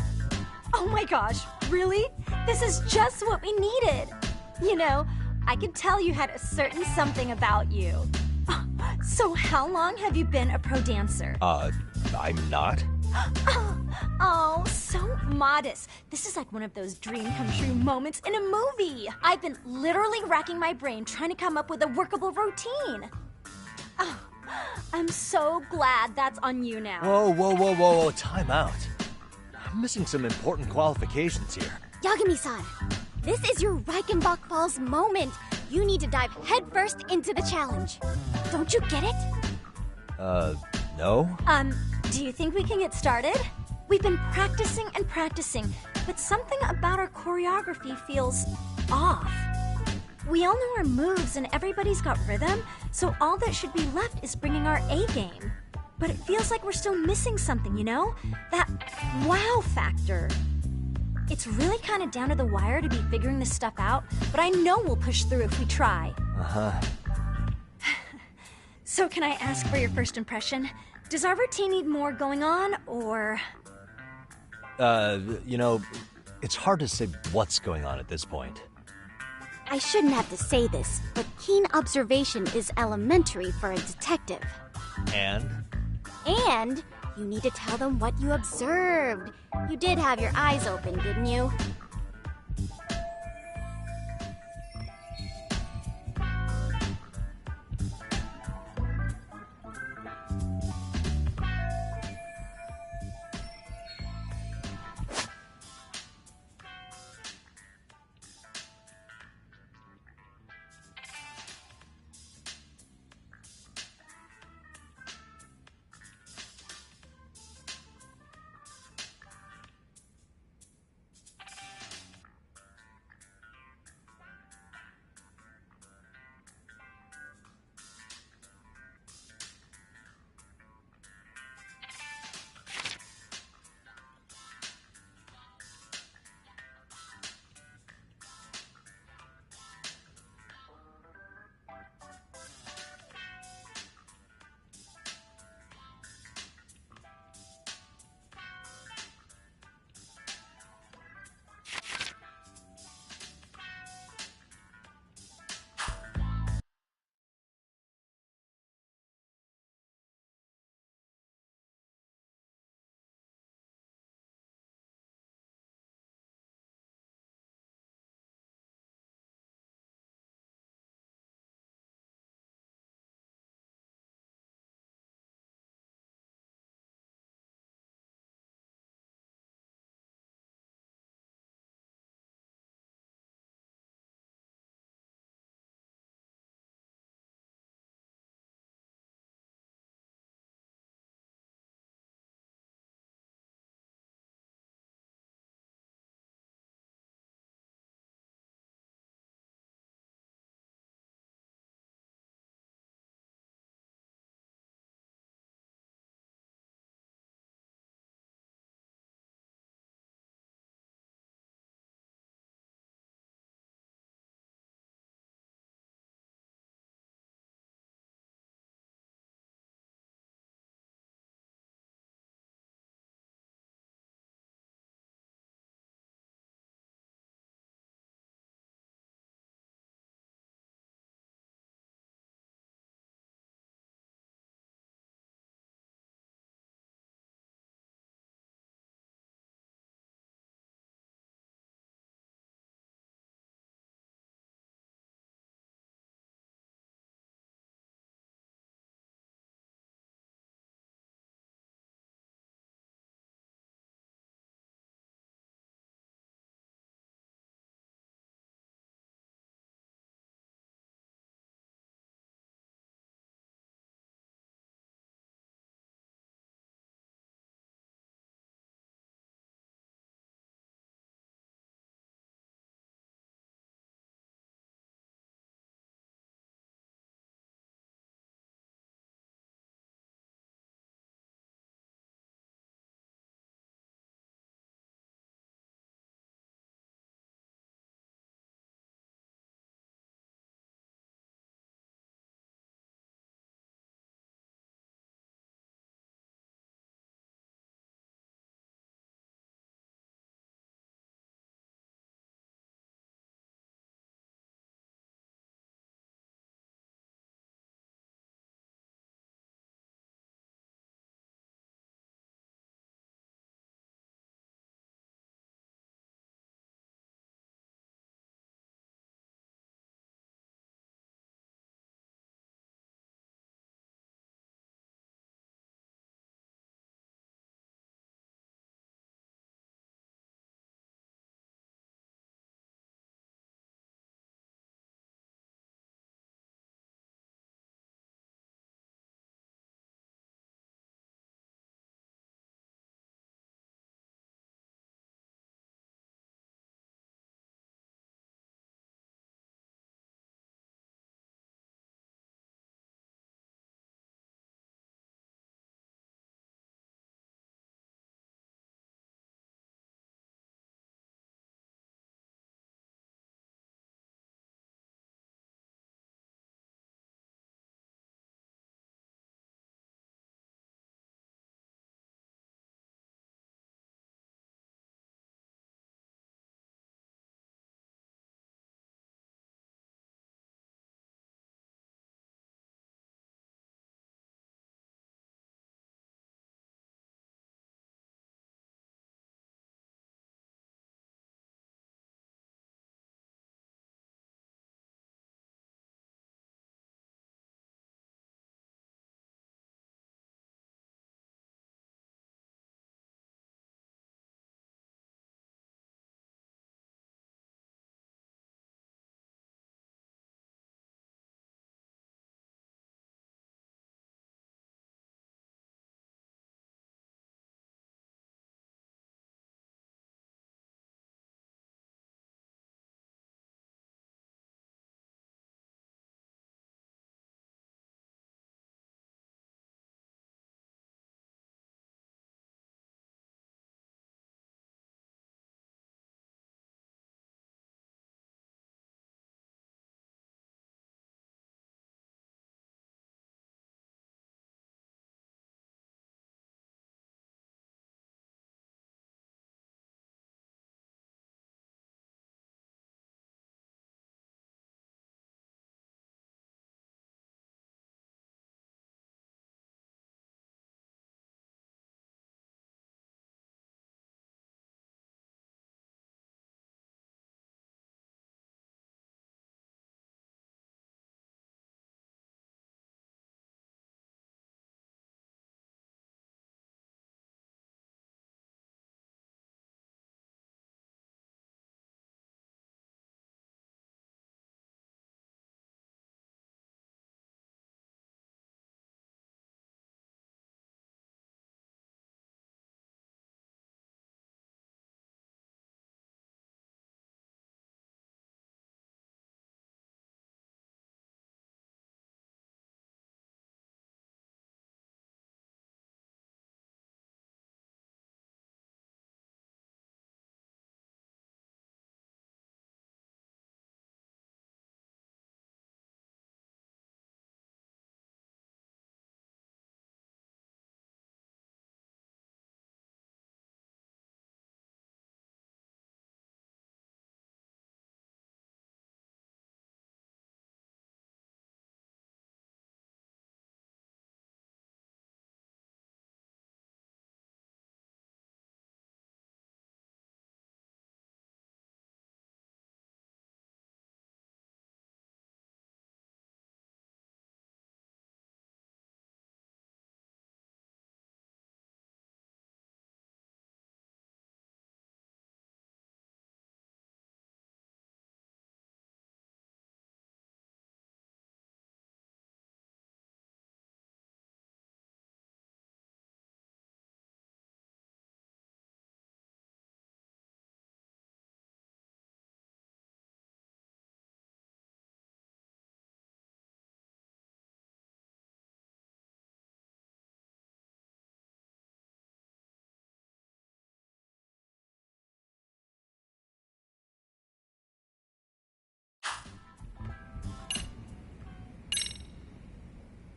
Oh my gosh, really? This is just what we needed. You know, I could tell you had a certain something about you. So how long have you been a pro dancer? I'm not. Oh, so modest. This is like one of those dream come true moments in a movie. I've been literally racking my brain trying to come up with a workable routine. Oh, I'm so glad that's on you now. Whoa, time out. I'm missing some important qualifications here. Yagami-san, this is your Reichenbach Falls moment. You need to dive headfirst into the challenge. Don't you get it? No? Do you think we can get started? We've been practicing and practicing, but something about our choreography feels off. We all know our moves and everybody's got rhythm, so all that should be left is bringing our A game. But it feels like we're still missing something, you know? That wow factor. It's really kind of down to the wire to be figuring this stuff out, but I know we'll push through if we try. Uh-huh. So can I ask for your first impression? Does our routine need more going on, or...? You know, it's hard to say what's going on at this point. I shouldn't have to say this, but keen observation is elementary for a detective. And? And you need to tell them what you observed. You did have your eyes open, didn't you?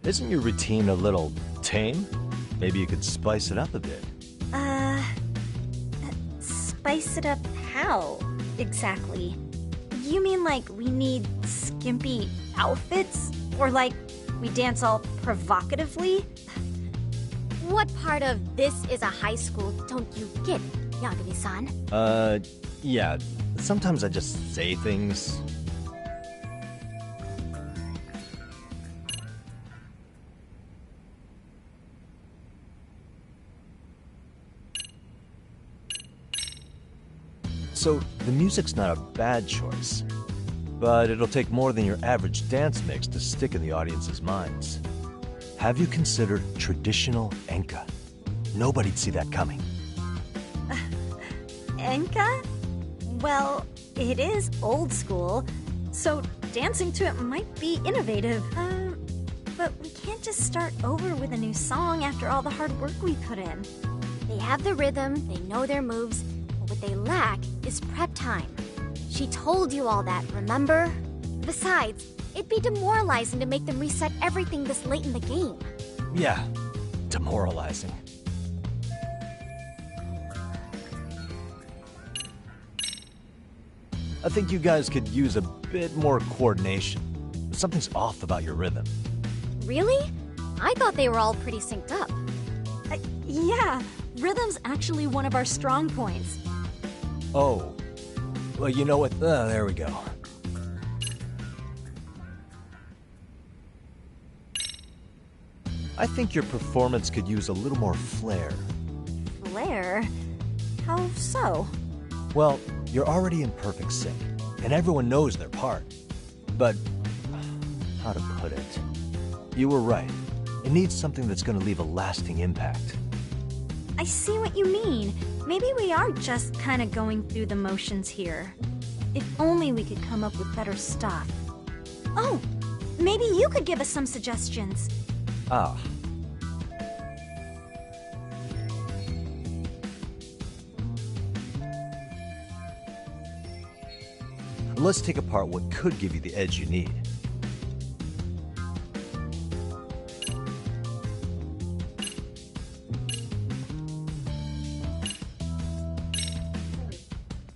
Isn't your routine a little tame? Maybe you could spice it up a bit. Spice it up how, exactly? You mean like we need skimpy outfits? Or like we dance all provocatively? What part of this is a high school don't you get, Yagami-san? Yeah. Sometimes I just say things. So, the music's not a bad choice. But it'll take more than your average dance mix to stick in the audience's minds. Have you considered traditional enka? Nobody'd see that coming. Enka? Well, it is old school, so dancing to it might be innovative. But we can't just start over with a new song after all the hard work we put in. They have the rhythm, they know their moves, but what they lack is prep time. She told you all that, remember? Besides, it'd be demoralizing to make them reset everything this late in the game. Yeah, demoralizing. I think you guys could use a bit more coordination. Something's off about your rhythm. Really? I thought they were all pretty synced up. Yeah, rhythm's actually one of our strong points. Oh. Well, you know what? There we go. I think your performance could use a little more flair. Flair? How so? Well, you're already in perfect sync, and everyone knows their part. But, how to put it? You were right. It needs something that's gonna leave a lasting impact. I see what you mean. Maybe we are just kind of going through the motions here. If only we could come up with better stuff. Oh, maybe you could give us some suggestions. Ah. Let's take apart what could give you the edge you need.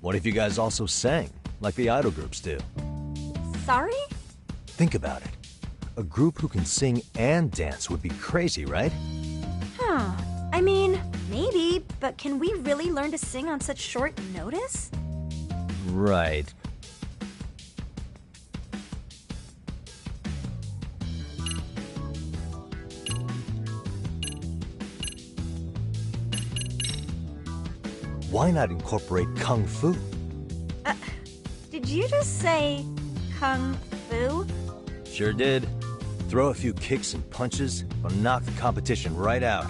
What if you guys also sang, like the idol groups do? Sorry? Think about it. A group who can sing and dance would be crazy, right? Huh. I mean, maybe, but can we really learn to sing on such short notice? Right. Why not incorporate Kung Fu? Did you just say Kung Fu? Sure did. Throw a few kicks and punches, or knock the competition right out.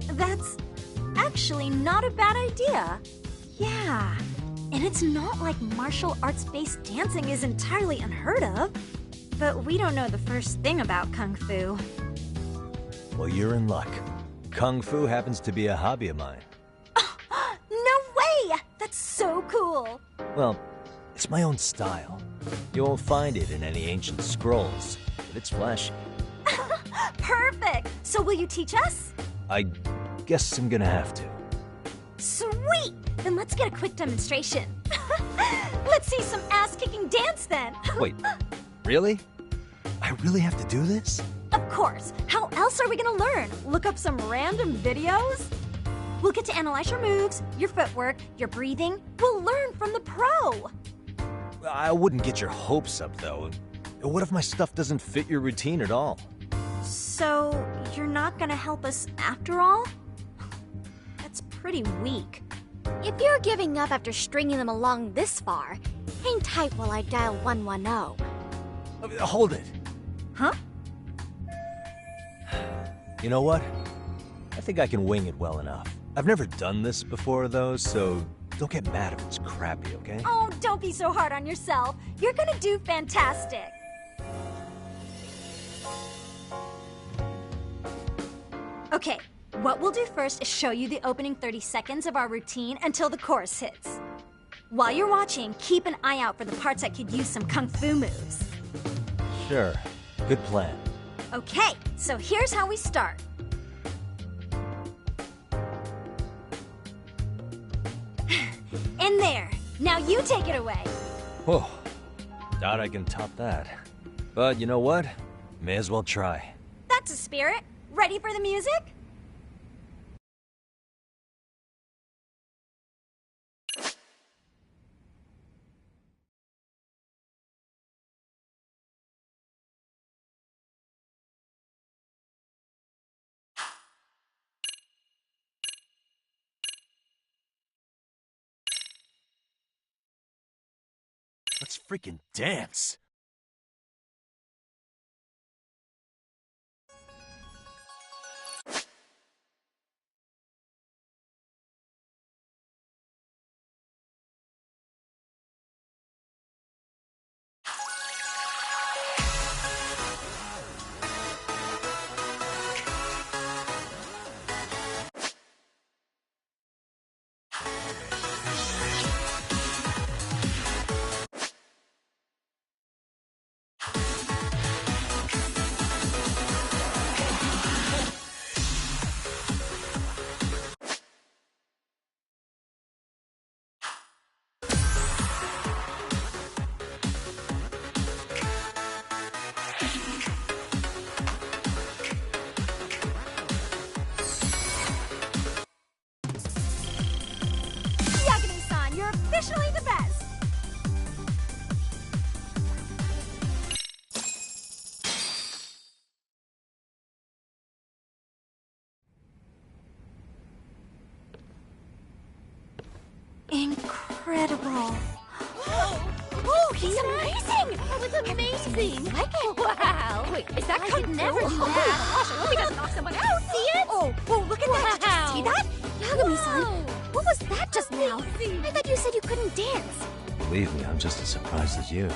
That's actually not a bad idea. Yeah, and it's not like martial arts-based dancing is entirely unheard of. But we don't know the first thing about Kung Fu. Well, you're in luck. Kung Fu happens to be a hobby of mine. No way! That's so cool! Well, it's my own style. You won't find it in any ancient scrolls, but it's flashy. Perfect! So will you teach us? I guess I'm gonna have to. Sweet! Then let's get a quick demonstration. Let's see some ass-kicking dance then! Wait, really? I really have to do this? Of course! How else are we gonna learn? Look up some random videos? We'll get to analyze your moves, your footwork, your breathing. We'll learn from the pro! I wouldn't get your hopes up, though. What if my stuff doesn't fit your routine at all? So, you're not gonna help us after all? That's pretty weak. If you're giving up after stringing them along this far, hang tight while I dial 110. Hold it. Huh? You know what? I think I can wing it well enough. I've never done this before, though, so don't get mad if it's crappy, okay? Oh, don't be so hard on yourself. You're gonna do fantastic. Okay, what we'll do first is show you the opening 30 seconds of our routine until the chorus hits. While you're watching, keep an eye out for the parts that could use some kung fu moves. Sure. Good plan. Okay, so here's how we start. In there. Now you take it away. Whoa. Doubt I can top that. But you know what? May as well try. That's a spirit. Ready for the music? Let's freaking dance. Yagami-san, you're officially the best! Incredible. Oh, he's amazing! That was amazing! Wow! Wait, is that I could could never do never- that? Gosh, I hope he doesn't knock someone out. See it? Oh, look at that! Did you see that? Yagami-san, what was that just now? I thought you said you couldn't dance. Believe me, I'm just as surprised as you.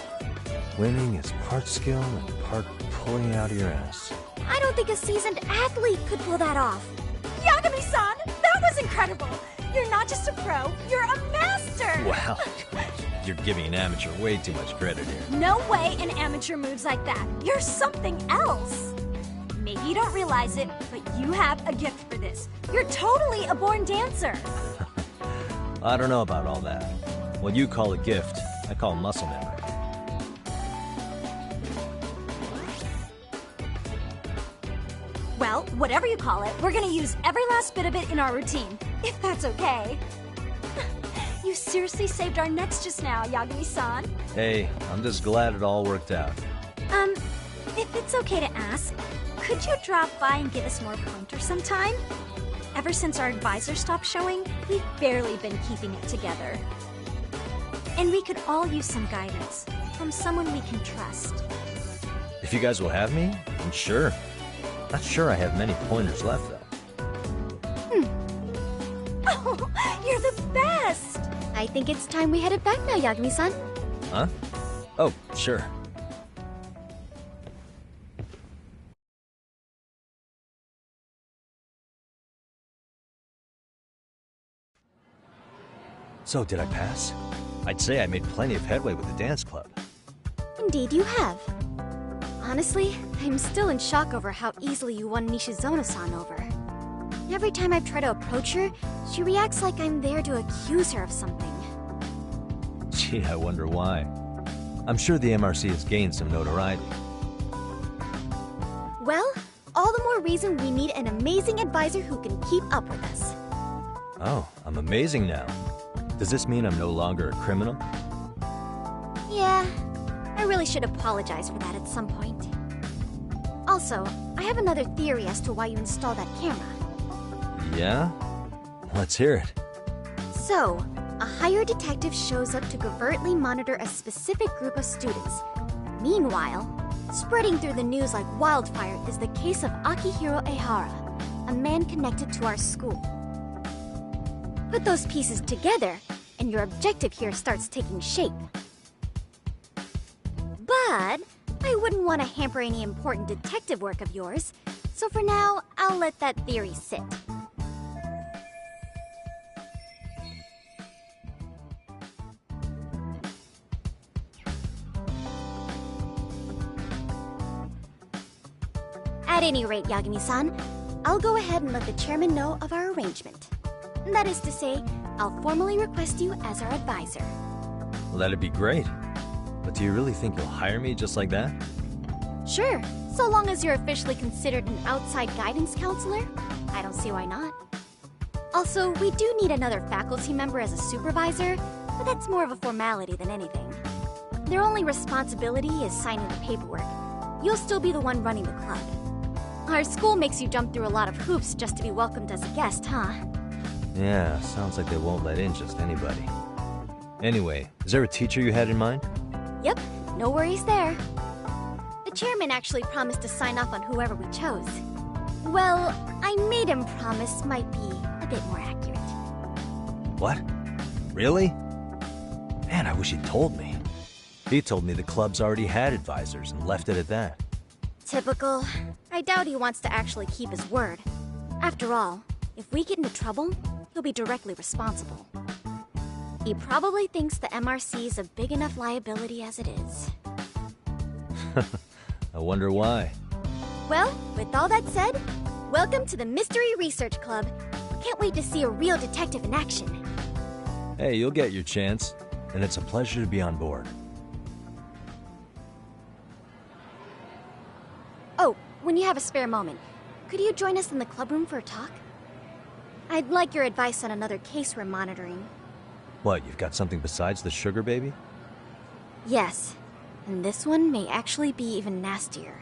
Winning is part skill and part pulling it out of your ass. I don't think a seasoned athlete could pull that off. Yagami-san, that was incredible! You're not just a pro, you're a master! Wow. You're giving an amateur way too much credit here. No way an amateur moves like that. You're something else. Maybe you don't realize it, but you have a gift for this. You're totally a born dancer. I don't know about all that. What you call a gift, I call muscle memory. Well, whatever you call it, we're gonna use every last bit of it in our routine, if that's okay. You seriously saved our necks just now, Yagami-san. Hey, I'm just glad it all worked out. If it's okay to ask, could you drop by and give us more pointers sometime? Ever since our advisor stopped showing, we've barely been keeping it together. And we could all use some guidance from someone we can trust. If you guys will have me, then sure. Not sure I have many pointers left, though. Oh, you're the best! I think it's time we headed back now, Yagami-san. Huh? Oh, sure. So, did I pass? I'd say I made plenty of headway with the dance club. Indeed you have. Honestly, I'm still in shock over how easily you won Nishizono-san over. Every time I try to approach her, she reacts like I'm there to accuse her of something. Gee, I wonder why. I'm sure the MRC has gained some notoriety. Well, all the more reason we need an amazing advisor who can keep up with us. Oh, I'm amazing now. Does this mean I'm no longer a criminal? Yeah, I really should apologize for that at some point. Also, I have another theory as to why you installed that camera. Yeah? Let's hear it. So, a hired detective shows up to covertly monitor a specific group of students. Meanwhile, spreading through the news like wildfire is the case of Akihiro Ehara, a man connected to our school. Put those pieces together, and your objective here starts taking shape. But I wouldn't want to hamper any important detective work of yours, so for now, I'll let that theory sit. At any rate, Yagami-san, I'll go ahead and let the chairman know of our arrangement. That is to say, I'll formally request you as our advisor. Well, that'd be great. But do you really think you'll hire me just like that? Sure, so long as you're officially considered an outside guidance counselor. I don't see why not. Also, we do need another faculty member as a supervisor, but that's more of a formality than anything. Their only responsibility is signing the paperwork. You'll still be the one running the club. Our school makes you jump through a lot of hoops just to be welcomed as a guest, huh? Yeah, sounds like they won't let in just anybody. Anyway, is there a teacher you had in mind? Yep, no worries there. The chairman actually promised to sign off on whoever we chose. Well, I made him promise might be a bit more accurate. What? Really? Man, I wish he'd told me. He told me the club's already had advisors and left it at that. Typical. I doubt he wants to actually keep his word. After all, if we get into trouble, he'll be directly responsible. He probably thinks the MRC is a big enough liability as it is. I wonder why. Well, with all that said, welcome to the Mystery Research Club. Can't wait to see a real detective in action. Hey, you'll get your chance, and it's a pleasure to be on board. Oh, when you have a spare moment, could you join us in the club room for a talk? I'd like your advice on another case we're monitoring. What, you've got something besides the sugar baby? Yes, and this one may actually be even nastier.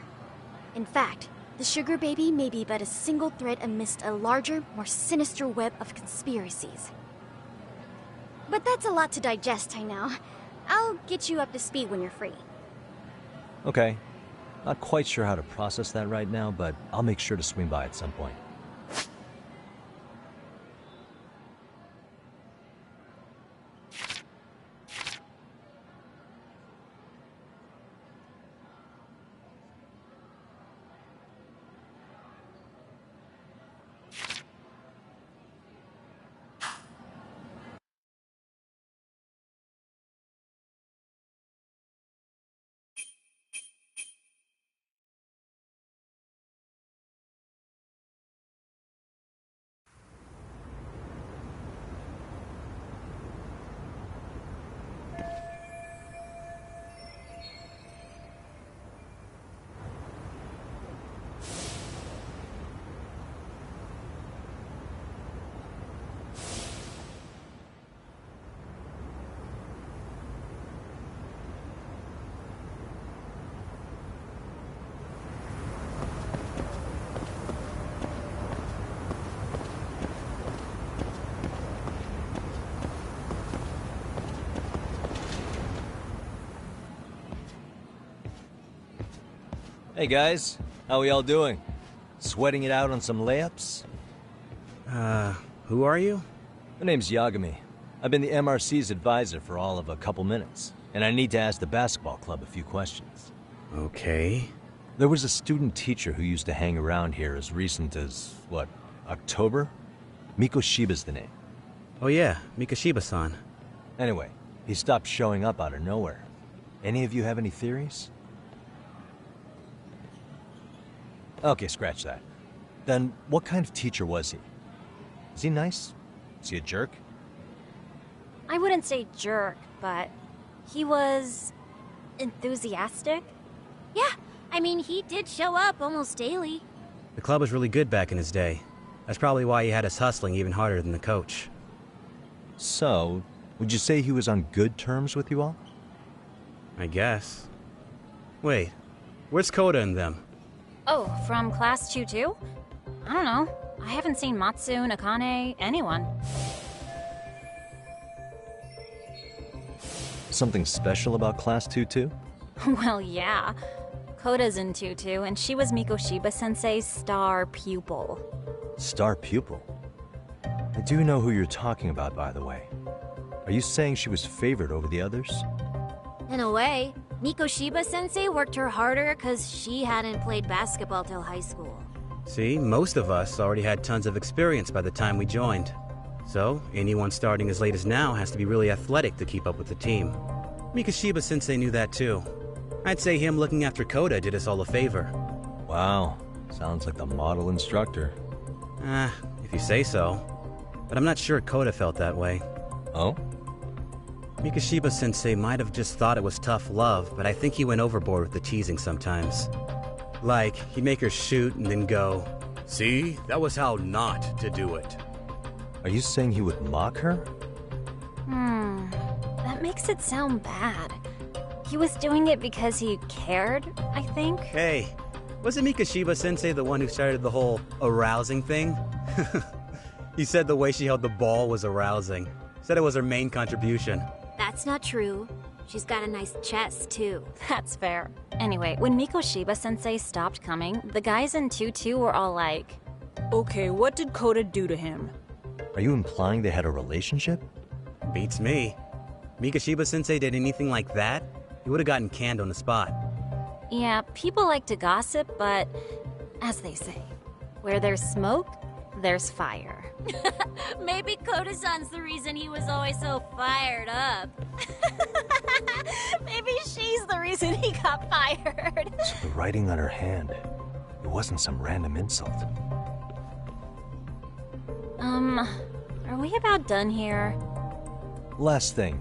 In fact, the sugar baby may be but a single thread amidst a larger, more sinister web of conspiracies. But that's a lot to digest, I know. I'll get you up to speed when you're free. Okay. Not quite sure how to process that right now, but I'll make sure to swing by at some point. Hey guys, how we all doing? Sweating it out on some layups? Who are you? My name's Yagami. I've been the MRC's advisor for all of a couple minutes, and I need to ask the basketball club a few questions. Okay. There was a student teacher who used to hang around here as recent as, what, October? Mikoshiba's the name. Oh yeah, Mikoshiba-san. Anyway, he stopped showing up out of nowhere. Any of you have any theories? Okay, scratch that. Then, what kind of teacher was he? Is he nice? Is he a jerk? I wouldn't say jerk, but he was enthusiastic. Yeah, I mean, he did show up almost daily. The club was really good back in his day. That's probably why he had us hustling even harder than the coach. So, would you say he was on good terms with you all? I guess. Wait, where's Koda and them? Oh, from class 2-2? I don't know. I haven't seen Matsu, Nakane, anyone. Something special about Class 2-2? Well, yeah. Koda's in 2-2, and she was Mikoshiba-sensei's star pupil. Star pupil? I do know who you're talking about, by the way. Are you saying she was favored over the others? In a way, Mikoshiba-sensei worked her harder because she hadn't played basketball till high school. See, most of us already had tons of experience by the time we joined. So, anyone starting as late as now has to be really athletic to keep up with the team. Mikoshiba-sensei knew that too. I'd say him looking after Koda did us all a favor. Wow. Sounds like the model instructor. If you say so. But I'm not sure Koda felt that way. Oh? Mikoshiba-sensei might have just thought it was tough love, but I think he went overboard with the teasing sometimes. Like, he'd make her shoot and then go, "See? That was how not to do it." Are you saying he would mock her? That makes it sound bad. He was doing it because he cared, I think. Hey, wasn't Mikoshiba-sensei the one who started the whole arousing thing? He said the way she held the ball was arousing. Said it was her main contribution. That's not true. She's got a nice chest, too. That's fair. Anyway, when Mikoshiba-sensei stopped coming, the guys in 2-2 were all like... Okay, what did Koda do to him? Are you implying they had a relationship? Beats me. Mikoshiba-sensei did anything like that, he would have gotten canned on the spot. Yeah, people like to gossip, but... as they say, where there's smoke, there's fire. Maybe Koda-san's the reason he was always so fired up. Maybe she's the reason he got fired. So the writing on her hand, it wasn't some random insult. Are we about done here? Last thing,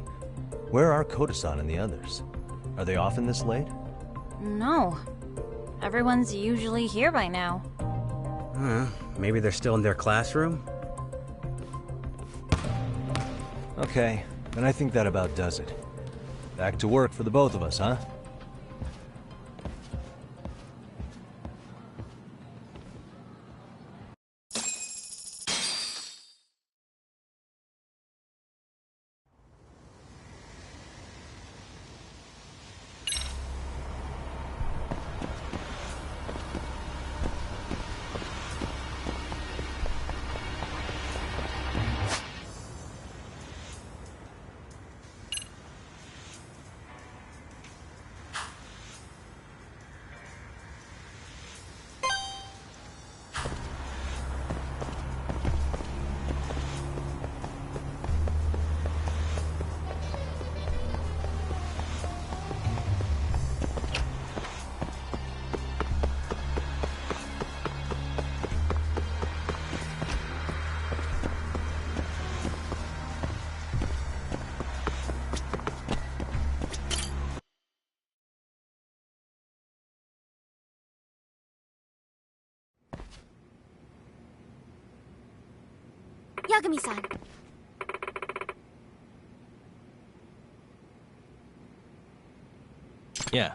where are Koda-san and the others? Are they often this late? No. Everyone's usually here by now. Maybe they're still in their classroom? Okay, then I think that about does it. Back to work for the both of us, huh? Yagami-san. Yeah.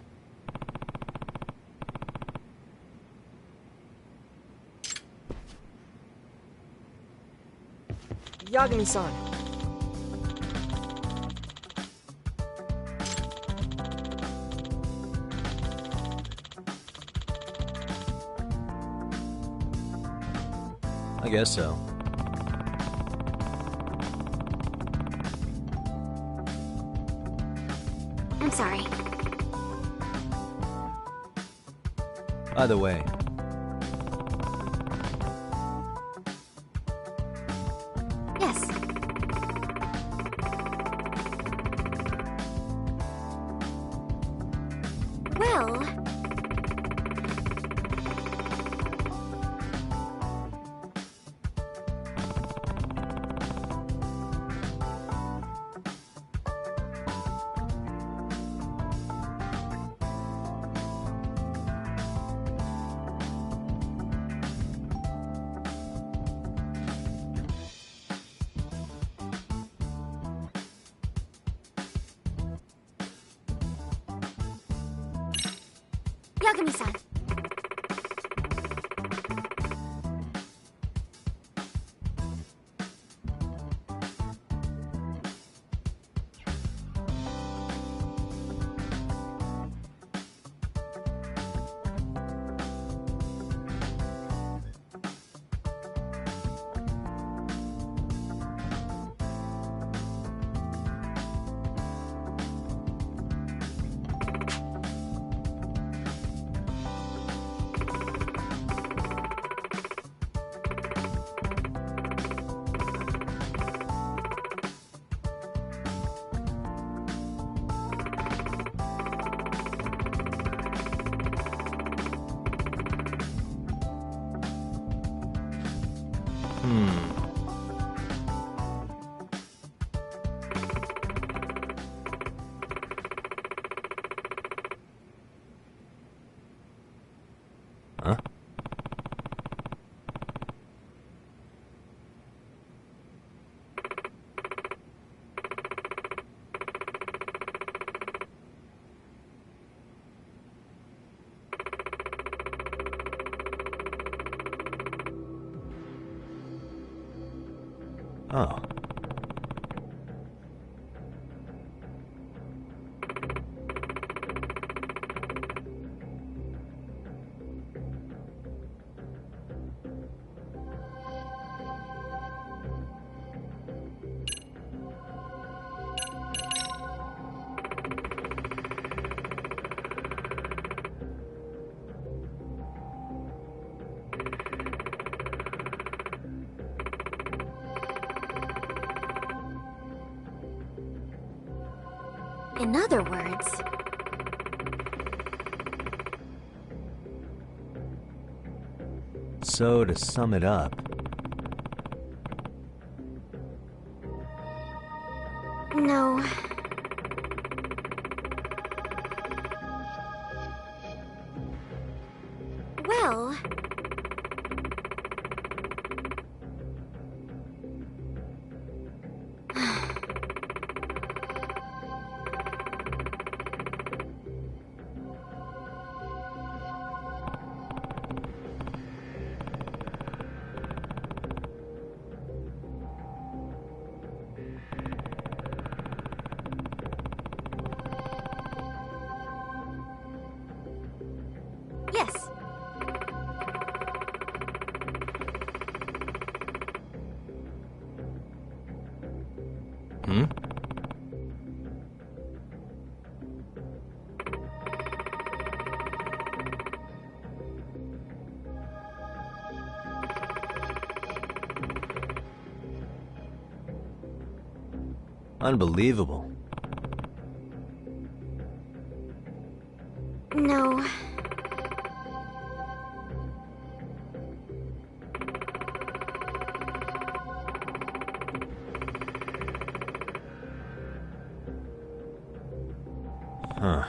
Yagami-san. I guess so. I'm sorry. By the way, Yes. Well... Yagami-san. Huh? Oh. In other words... So, to sum it up... No. Well... Yes. Hmm? Unbelievable. No. Huh.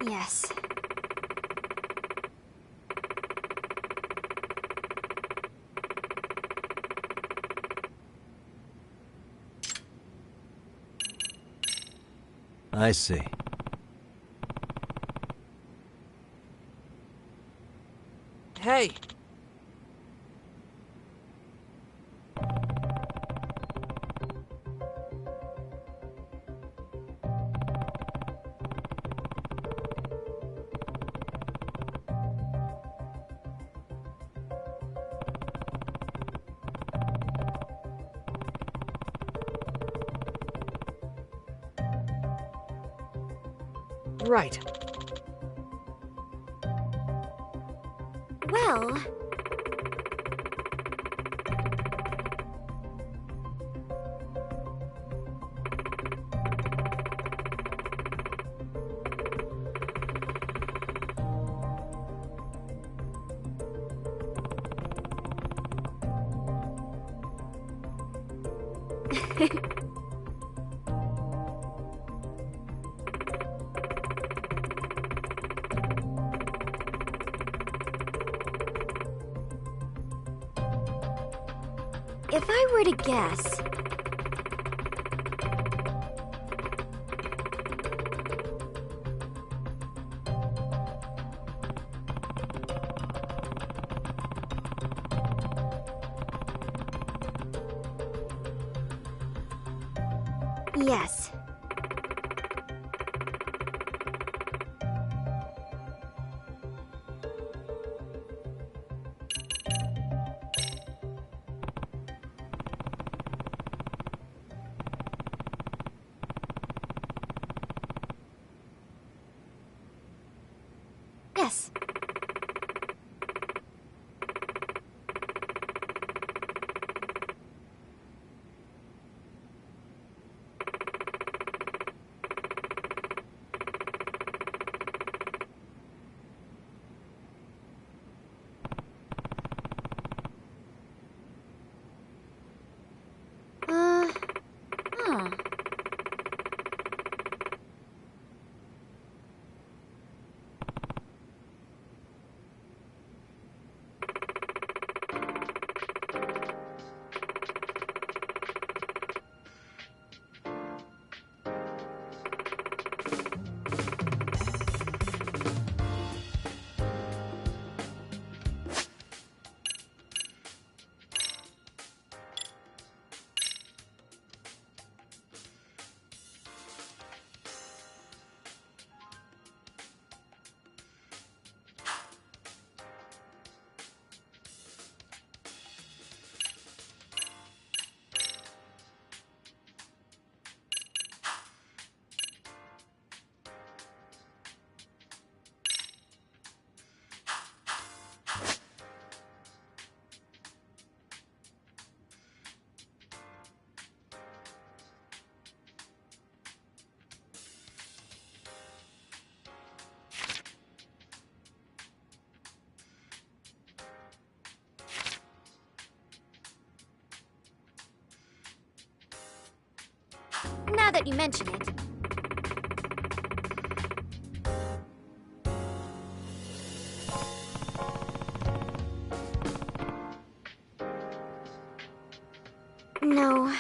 Yes. I see. Hey! Right. Well... If I were to guess... Yes. Yes. now that you mention it. No.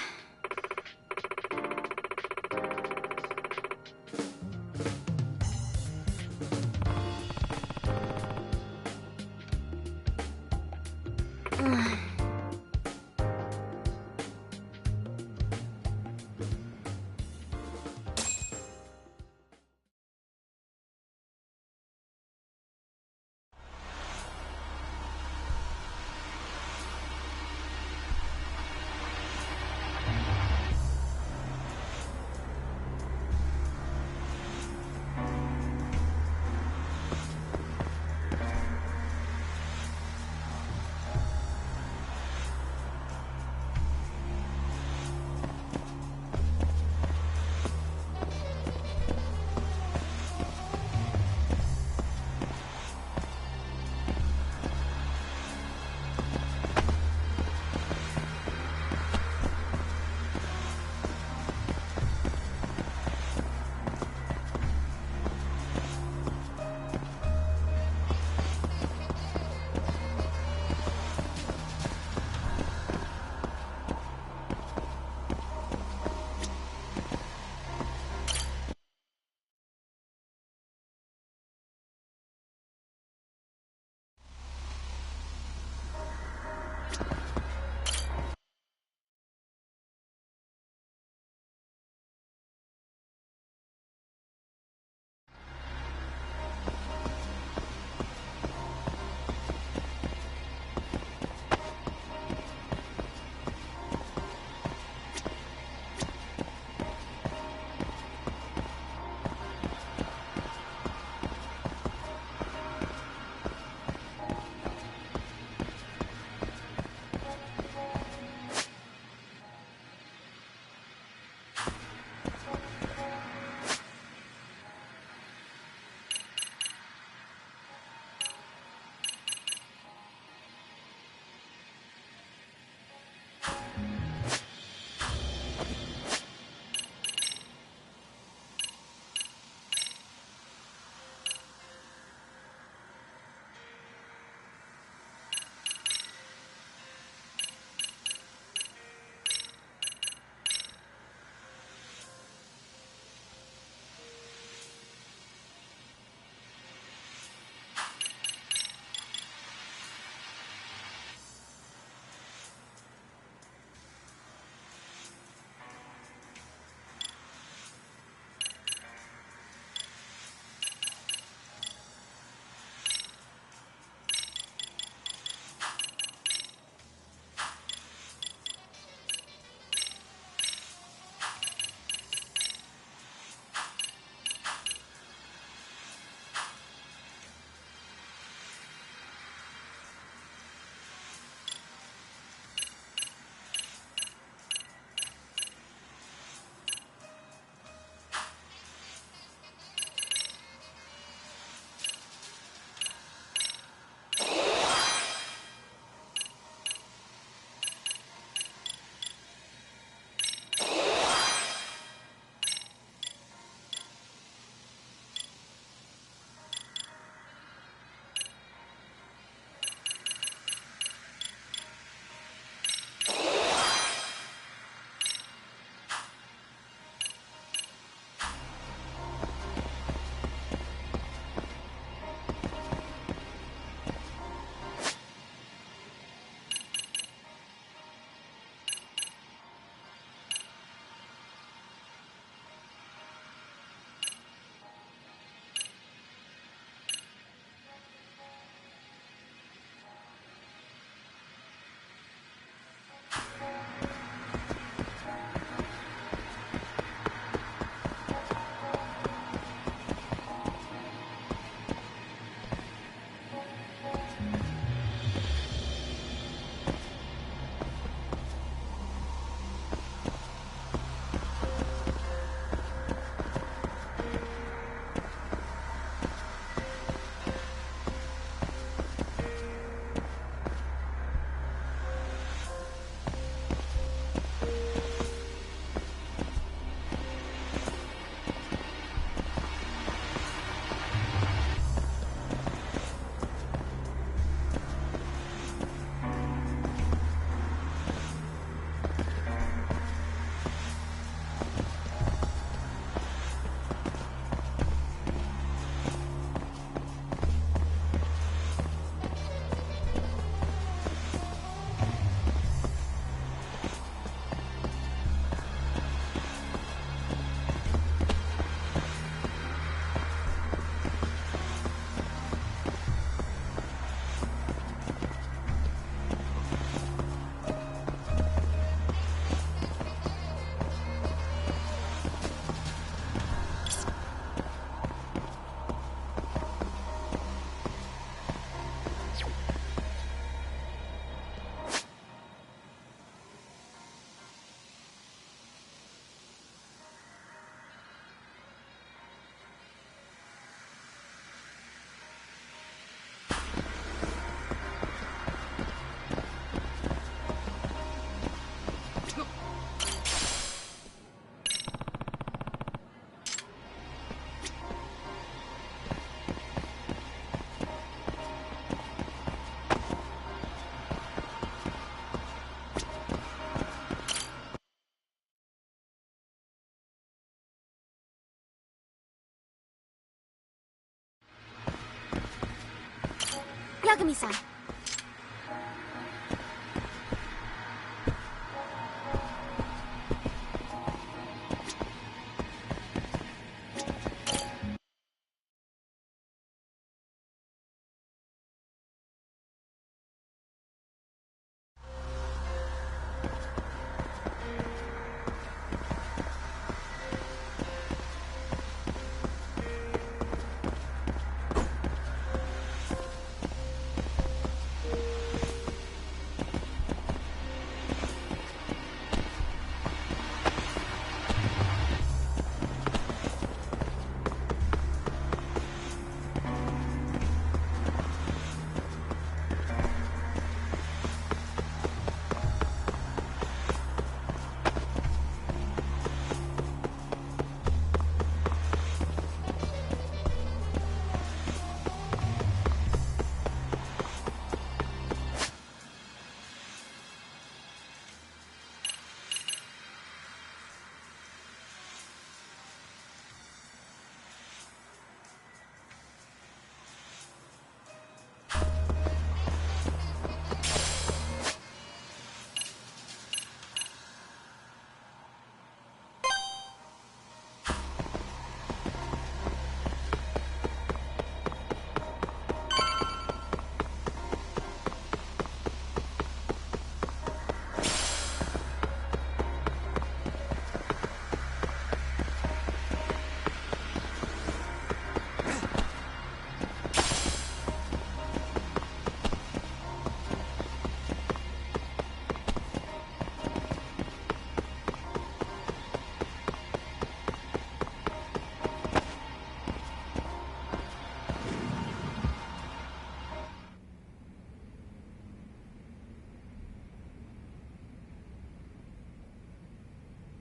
Yagami-san.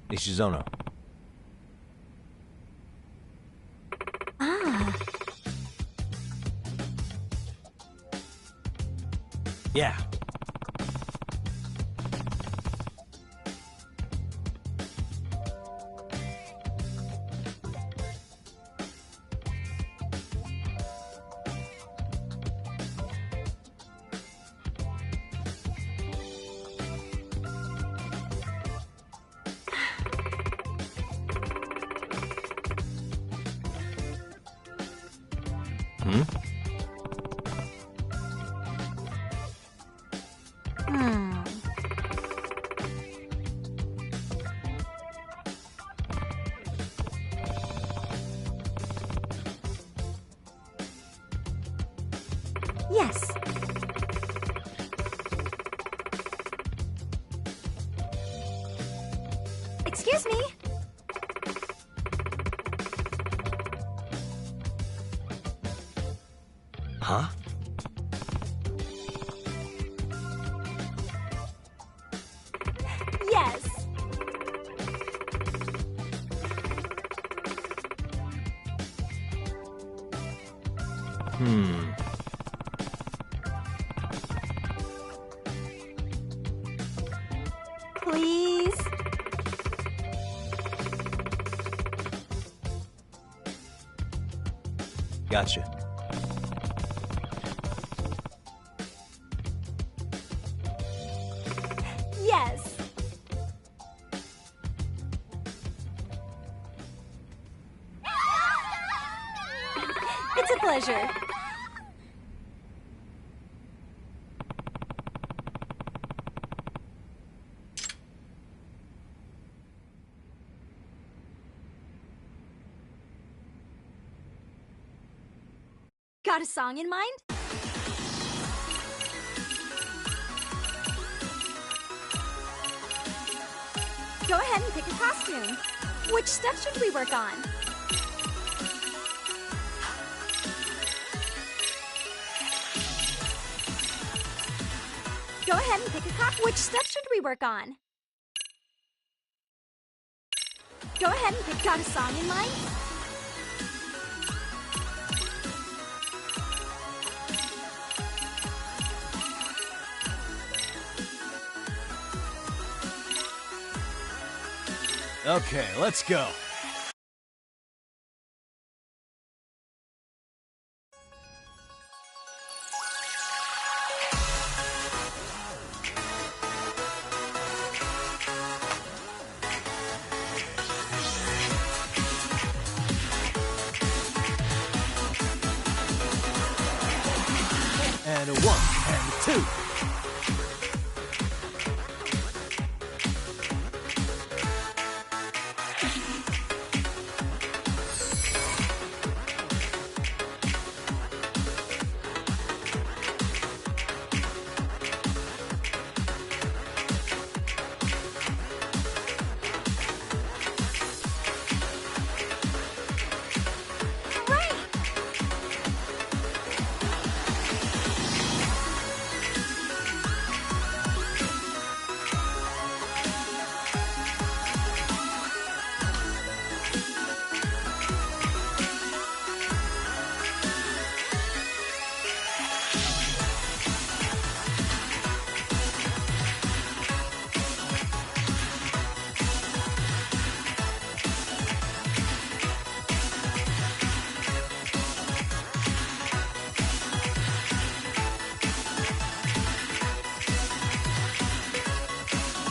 Ishizono. Ah. Yeah. Hmm? Yes. Excuse me. Huh? Yes. Hmm. Please. Gotcha. Yes. It's a pleasure. Got a song in mind? Go ahead and pick a costume. Which step should we work on? Go ahead and pick a costume. Which step should we work on? Go ahead and pick. Got a song in mind? Okay, let's go. and 2.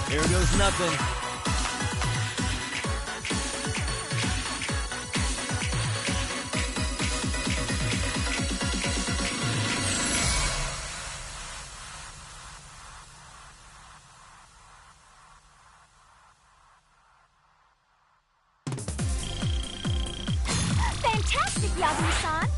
Here goes nothing. Fantastic, Yagami-san!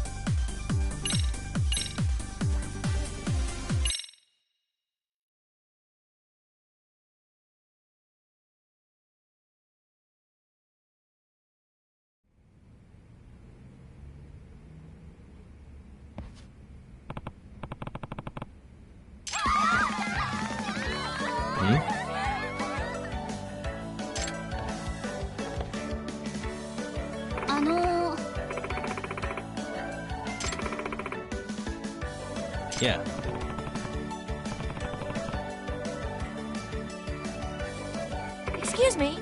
Yeah. Excuse me.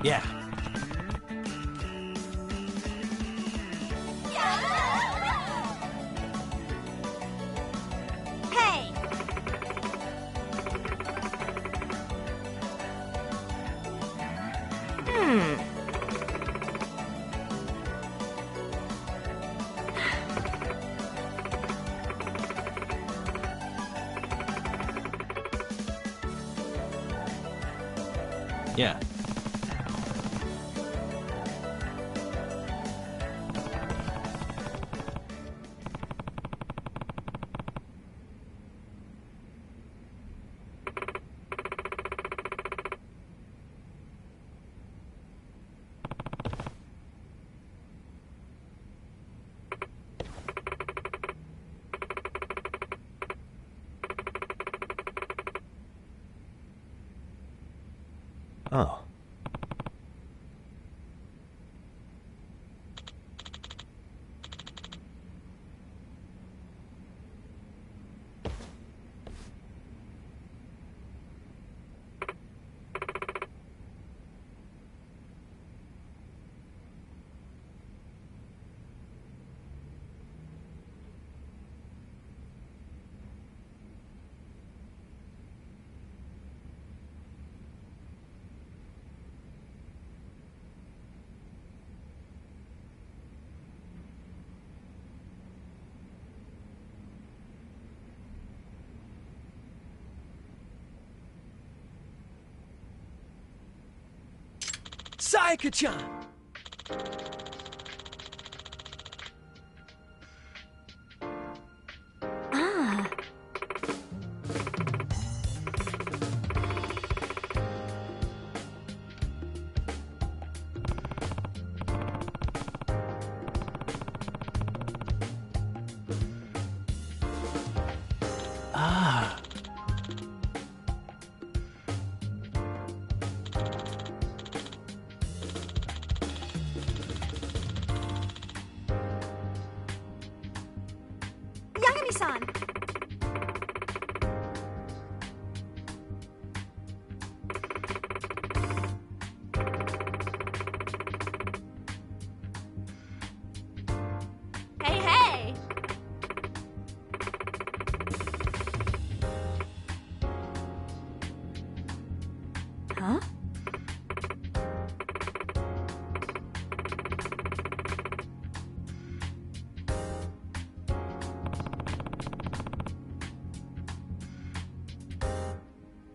Yeah. Hey! Yeah. Oh. Sayaka-chan! Ah. Ah. Yagami-san! Hey, hey! Huh?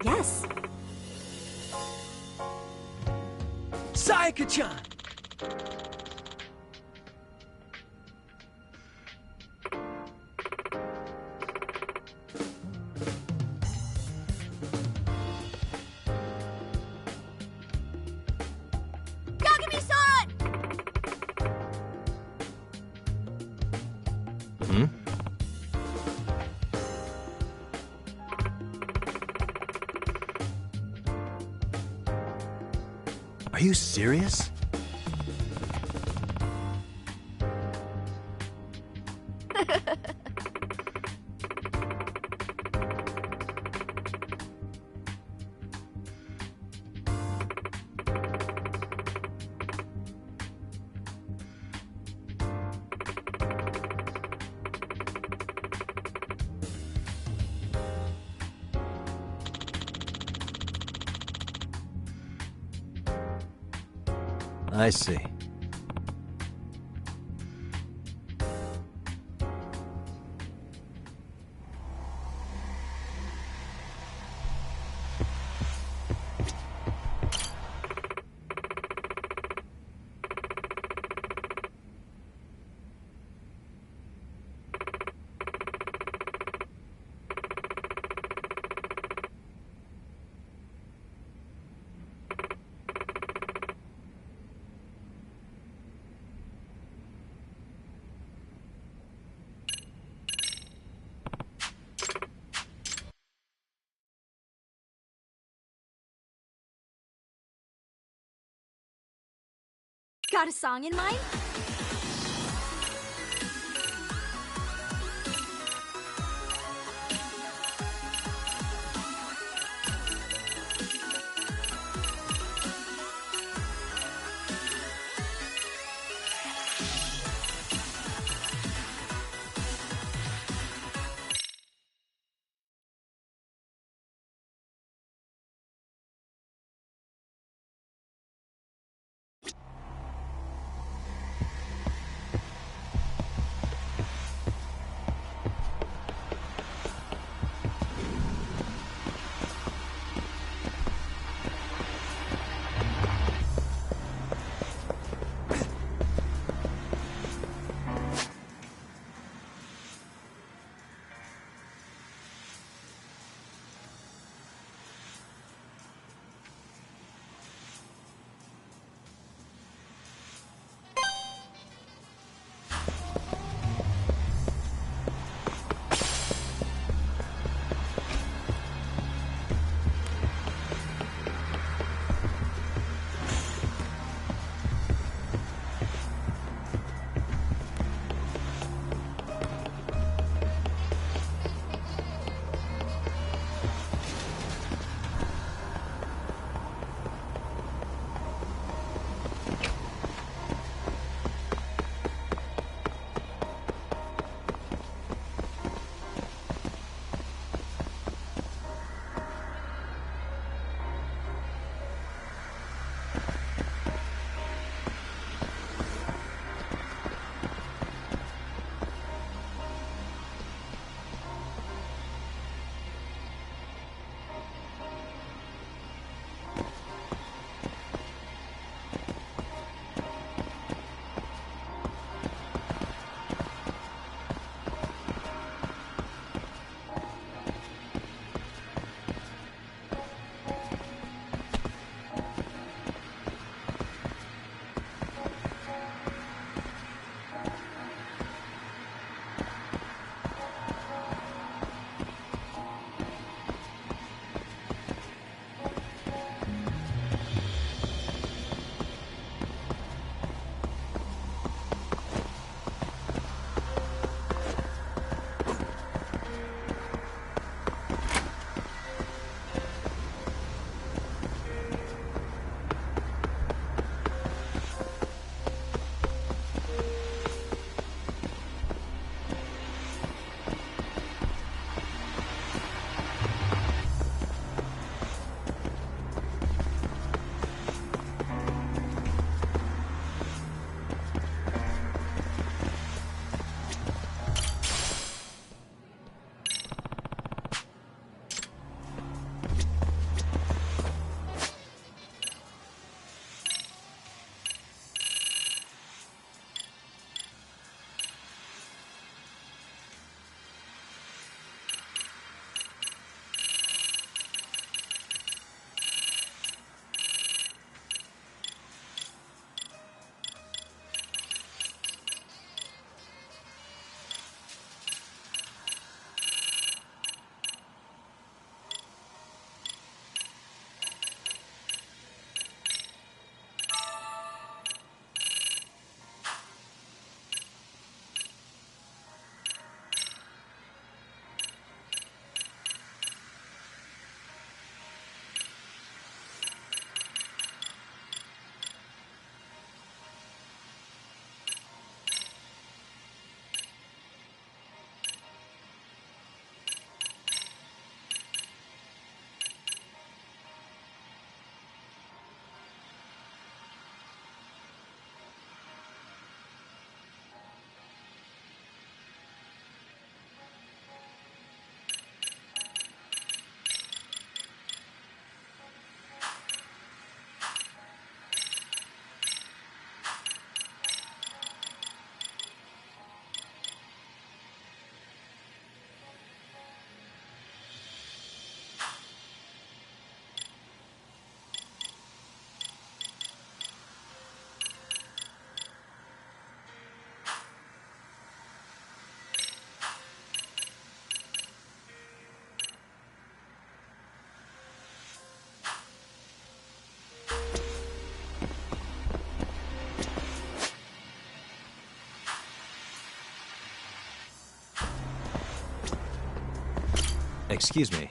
guess. Sayaka-chan! Yagami-san! Hmm? Are you serious? I see. Got a song in mind? Excuse me.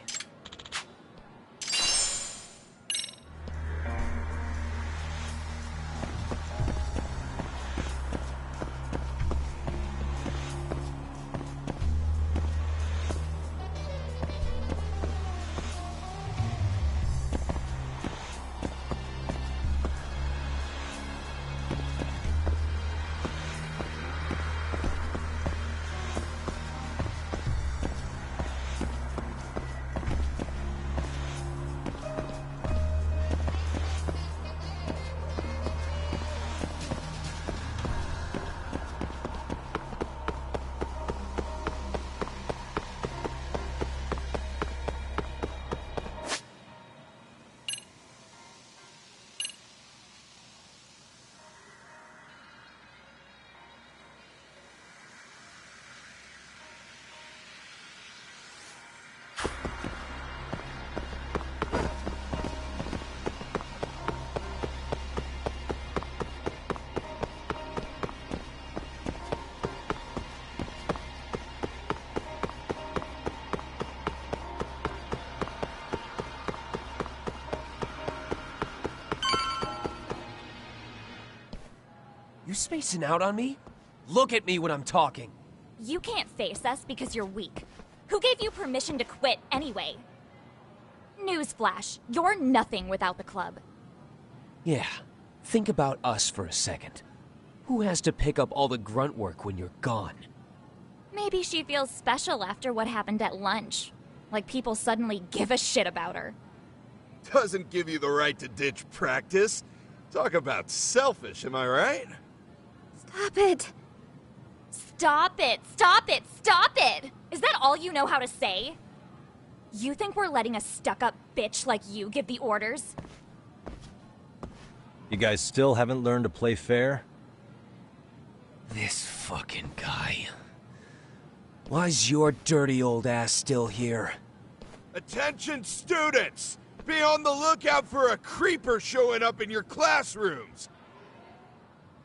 You spacing out on me? Look at me when I'm talking. You can't face us because you're weak. Who gave you permission to quit anyway? Newsflash, you're nothing without the club. Yeah, think about us for a second. Who has to pick up all the grunt work when you're gone? Maybe she feels special after what happened at lunch. Like people suddenly give a shit about her. Doesn't give you the right to ditch practice. Talk about selfish, am I right? Stop it! Stop it! Stop it! Stop it! Is that all you know how to say? You think we're letting a stuck-up bitch like you give the orders? You guys still haven't learned to play fair? This fucking guy. Why's your dirty old ass still here? Attention students! Be on the lookout for a creeper showing up in your classrooms!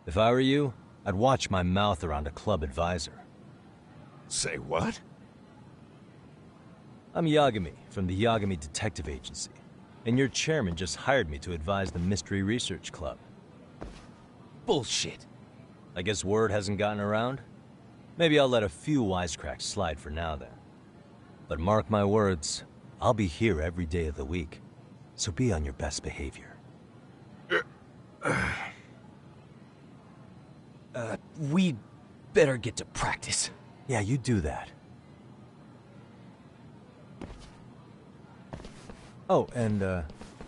If I were you, I'd watch my mouth around a club advisor. Say what? I'm Yagami, from the Yagami Detective Agency, and your chairman just hired me to advise the Mystery Research Club. Bullshit. I guess word hasn't gotten around? Maybe I'll let a few wisecracks slide for now then. But mark my words, I'll be here every day of the week, so be on your best behavior. We better get to practice. Yeah, you do that. Oh, and,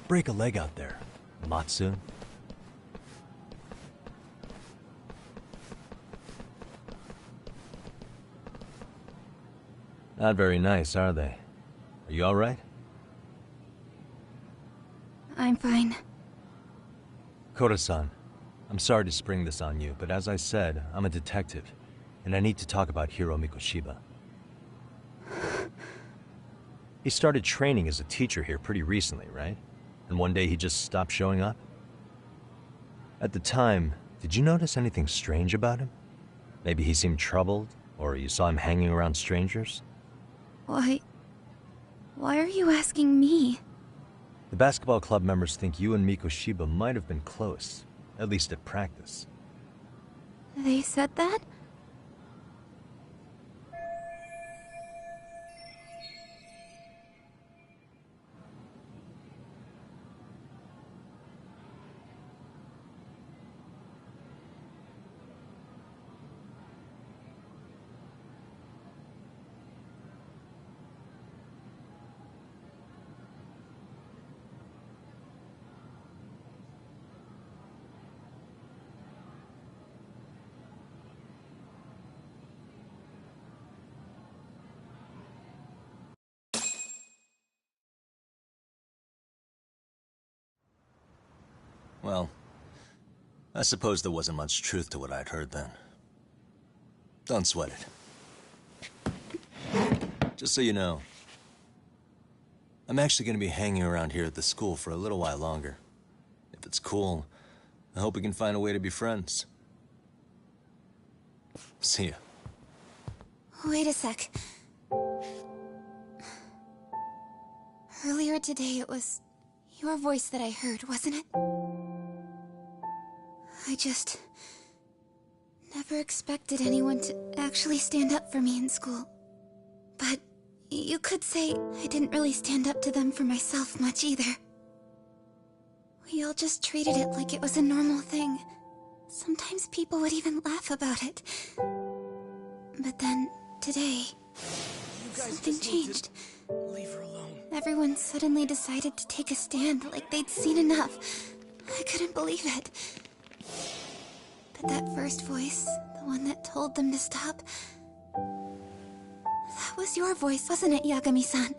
break a leg out there, Matsun. Not very nice, are they? Are you all right? I'm fine. Koda-san, I'm sorry to spring this on you, but as I said, I'm a detective, and I need to talk about Hiro Mikoshiba. He started training as a teacher here pretty recently, right? And one day he just stopped showing up? At the time, did you notice anything strange about him? Maybe he seemed troubled, or you saw him hanging around strangers? Why are you asking me? The basketball club members think you and Mikoshiba might have been close, at least at practice. They said that? Well, I suppose there wasn't much truth to what I'd heard then. Don't sweat it. Just so you know, I'm actually going to be hanging around here at the school for a little while longer. If it's cool, I hope we can find a way to be friends. See ya. Wait a sec. Earlier today, it was your voice that I heard, wasn't it? I just never expected anyone to actually stand up for me in school. But you could say I didn't really stand up to them for myself much either. We all just treated it like it was a normal thing. Sometimes people would even laugh about it. But then, today, something changed. Leave her alone. Everyone suddenly decided to take a stand like they'd seen enough. I couldn't believe it. But that first voice, the one that told them to stop, that was your voice, wasn't it, Yagami-san?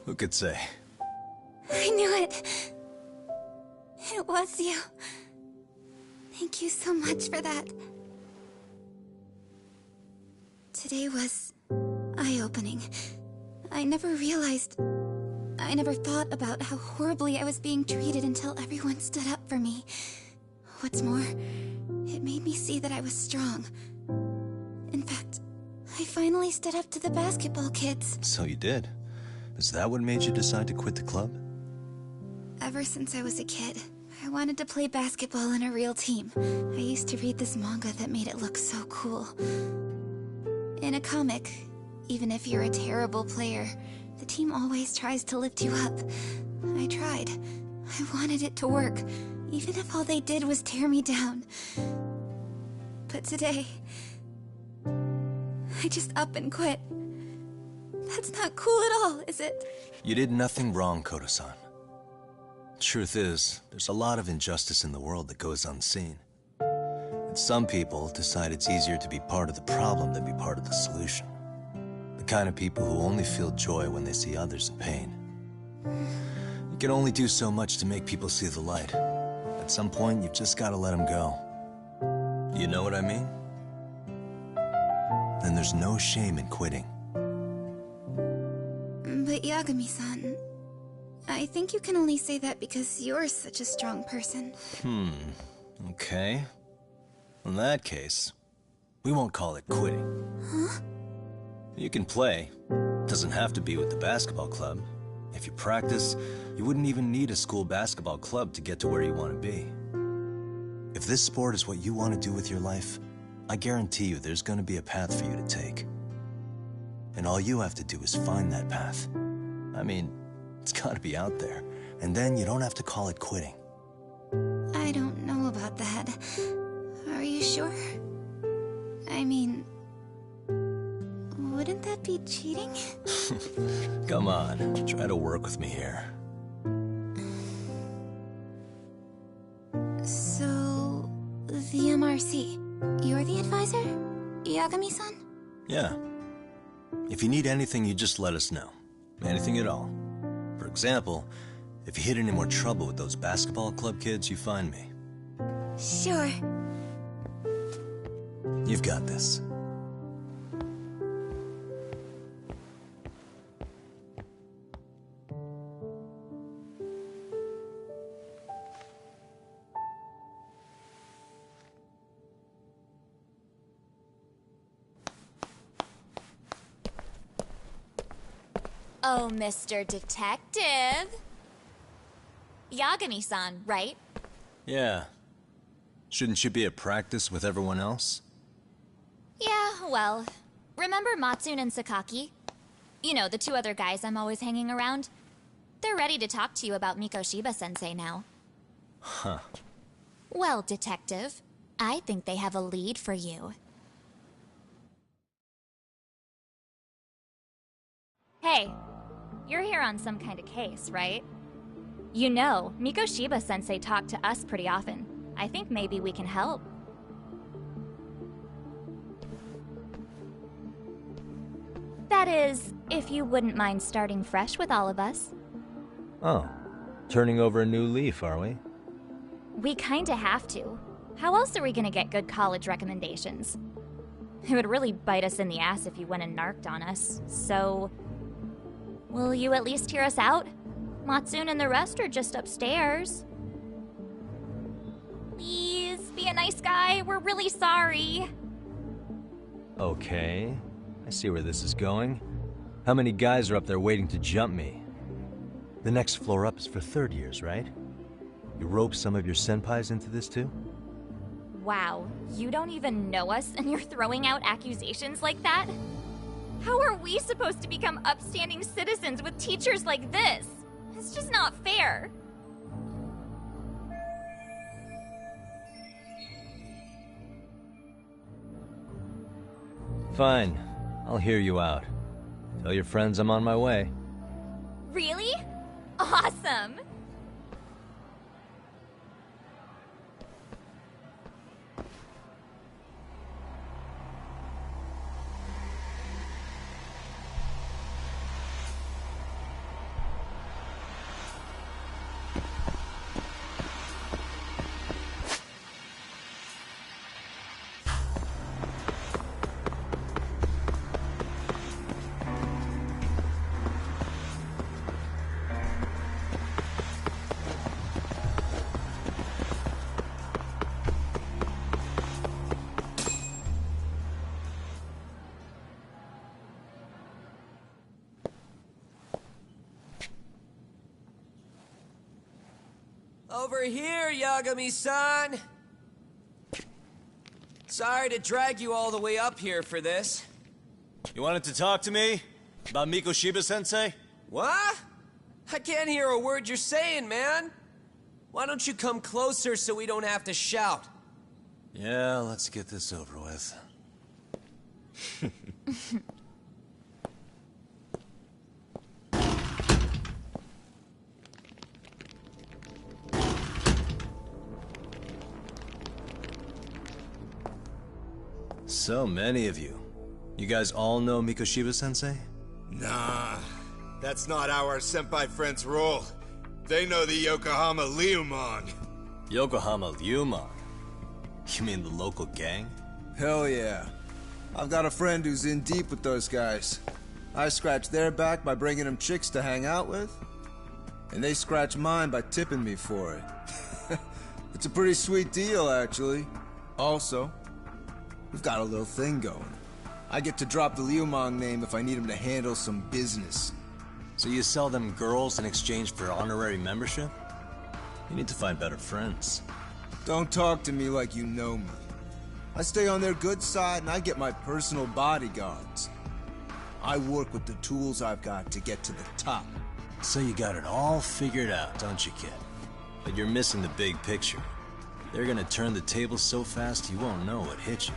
Who could say? I knew it. It was you. Thank you so much for that. Today was eye-opening. I never thought about how horribly I was being treated until everyone stood up for me. What's more, it made me see that I was strong. In fact, I finally stood up to the basketball kids. So you did. Is that what made you decide to quit the club? Ever since I was a kid, I wanted to play basketball in a real team. I used to read this manga that made it look so cool. In a comic, even if you're a terrible player, the team always tries to lift you up. I tried. I wanted it to work, even if all they did was tear me down. But today, I just up and quit. That's not cool at all, is it? You did nothing wrong, Koto-san. Truth is, there's a lot of injustice in the world that goes unseen. And some people decide it's easier to be part of the problem than be part of the solution. The kind of people who only feel joy when they see others in pain. You can only do so much to make people see the light. At some point, you've just got to let them go. You know what I mean? Then there's no shame in quitting. But Yagami-san, I think you can only say that because you're such a strong person. Okay. In that case, we won't call it quitting. Huh? You can play. Doesn't have to be with the basketball club. If you practice, you wouldn't even need a school basketball club to get to where you want to be. If this sport is what you want to do with your life, I guarantee you there's going to be a path for you to take. And all you have to do is find that path. I mean, it's got to be out there. And then you don't have to call it quitting. I don't know about that. Are you sure? I mean, wouldn't that be cheating? Come on, try to work with me here. So, the MRC, you're the advisor? Yagami-san? Yeah. If you need anything, you just let us know. Anything at all. For example, if you hit any more trouble with those basketball club kids, you find me. Sure. You've got this. Oh, Mr. Detective. Yagami-san, right? Yeah. Shouldn't you be at practice with everyone else? Yeah, well, remember Matsune and Sakaki? You know, the two other guys I'm always hanging around? They're ready to talk to you about Mikoshiba-sensei now. Huh. Well, Detective, I think they have a lead for you. Hey, you're here on some kind of case, right? You know, Mikoshiba-sensei talked to us pretty often. I think maybe we can help. That is, if you wouldn't mind starting fresh with all of us. Oh, turning over a new leaf, are we? We kinda have to. How else are we gonna get good college recommendations? It would really bite us in the ass if you went and narked on us, so... Will you at least hear us out? Matsune and the rest are just upstairs. Please, be a nice guy. We're really sorry. Okay, I see where this is going. How many guys are up there waiting to jump me? The next floor up is for third years, right? You rope some of your senpais into this too? Wow, you don't even know us and you're throwing out accusations like that? How are we supposed to become upstanding citizens with teachers like this? It's just not fair. Fine, I'll hear you out. Tell your friends I'm on my way. Really? Awesome! Over here, Yagami-san! Sorry to drag you all the way up here for this. You wanted to talk to me? About Mikoshiba-sensei? What? I can't hear a word you're saying, man! Why don't you come closer so we don't have to shout? Yeah, let's get this over with. So many of you. You guys all know Mikoshiba-sensei? Nah, that's not how our senpai friends roll. They know the Yokohama Liumon. Yokohama Liumon? You mean the local gang? Hell yeah. I've got a friend who's in deep with those guys. I scratch their back by bringing them chicks to hang out with, and they scratch mine by tipping me for it. It's a pretty sweet deal, actually. Also, we've got a little thing going. I get to drop the Liumon name if I need him to handle some business. So you sell them girls in exchange for honorary membership? You need to find better friends. Don't talk to me like you know me. I stay on their good side and I get my personal bodyguards. I work with the tools I've got to get to the top. So you got it all figured out, don't you, kid? But you're missing the big picture. They're gonna turn the tables so fast you won't know what hit you.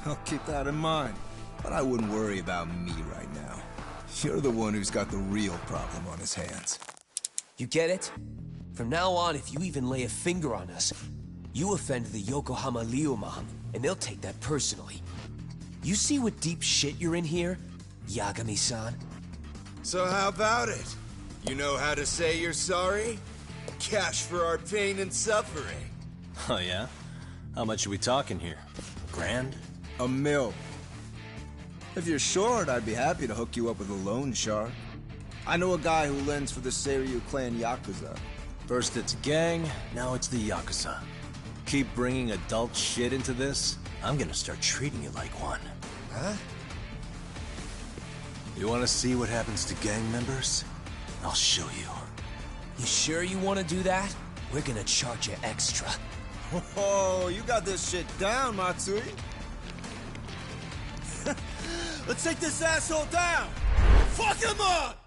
I'll keep that in mind. But I wouldn't worry about me right now. You're the one who's got the real problem on his hands. You get it? From now on, if you even lay a finger on us, you offend the Yokohama Liumon, and they'll take that personally. You see what deep shit you're in here, Yagami-san? So how about it? You know how to say you're sorry? Cash for our pain and suffering. Oh yeah? How much are we talking here? $1,000? $1 million. If you're short, I'd be happy to hook you up with a loan shark. I know a guy who lends for the Seiryu clan Yakuza. First it's gang, now it's the Yakuza. Keep bringing adult shit into this, I'm gonna start treating you like one. Huh? You wanna see what happens to gang members? I'll show you. You sure you want to do that? We're gonna charge you extra. Oh, you got this shit down, Matsui. Let's take this asshole down! Fuck him up!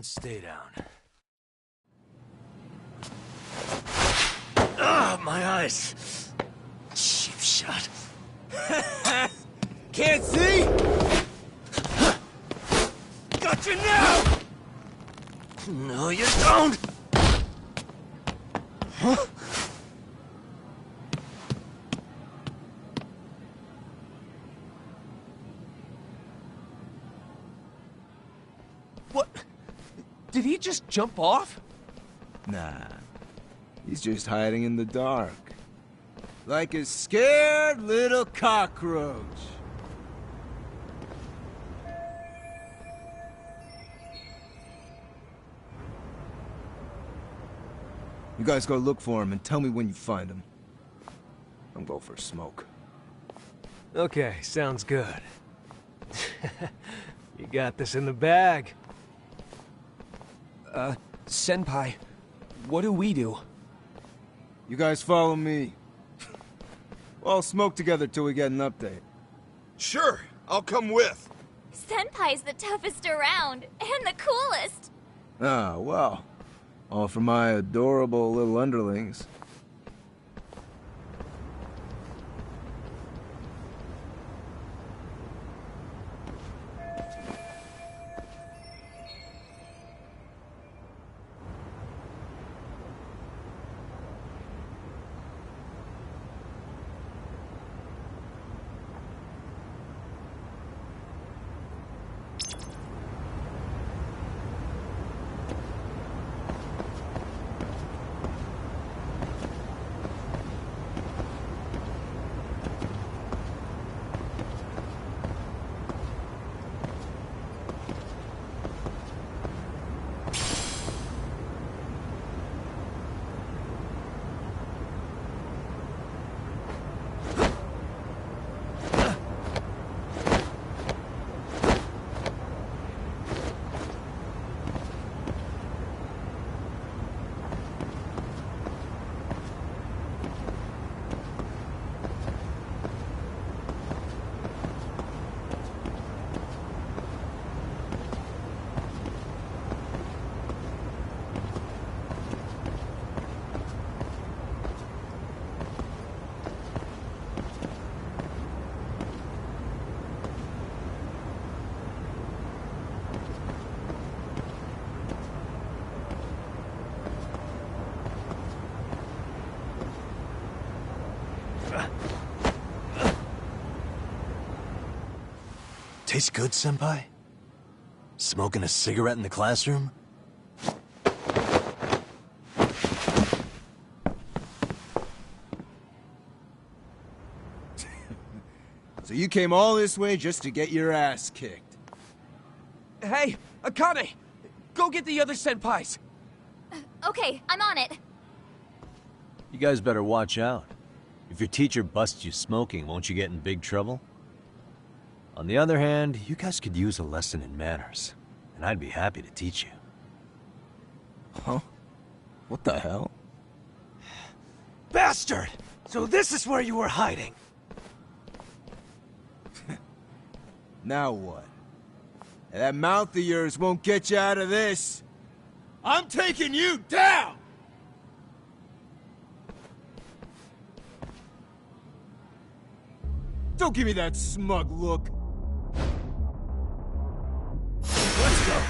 stay down. Ah, my eyes. Cheap shot. Can't see? Got you now! No, you don't! Huh? What? Did he just jump off? Nah. He's just hiding in the dark. Like a scared little cockroach. You guys go look for him and tell me when you find him. I'm going for a smoke. Okay, sounds good. You got this in the bag. Senpai, what do we do? You guys follow me. We'll all smoke together till we get an update. Sure, I'll come with. Senpai's the toughest around, and the coolest. Ah, well. All for my adorable little underlings. Tastes good, Senpai? Smoking a cigarette in the classroom? So you came all this way just to get your ass kicked? Hey, Akane! Go get the other senpais! Okay, I'm on it. You guys better watch out. If your teacher busts you smoking, won't you get in big trouble? On the other hand, you guys could use a lesson in manners, and I'd be happy to teach you. Huh? What the hell? Bastard! So this is where you were hiding. Now what? That mouth of yours won't get you out of this. I'm taking you down! Don't give me that smug look. Let's go.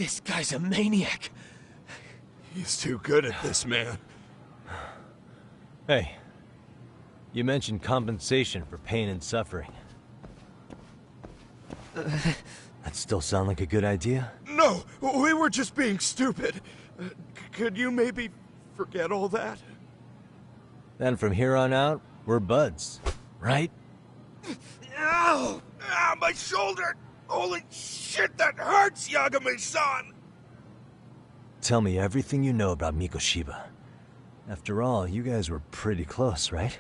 This guy's a maniac. He's too good at this, man. Hey, you mentioned compensation for pain and suffering. That still sound like a good idea? No, we were just being stupid. Could you maybe forget all that? Then from here on out, we're buds, right? Ow! Ah, my shoulder! Holy shit, that hurts, Yagami-san! Tell me everything you know about Mikoshiba. After all, you guys were pretty close, right?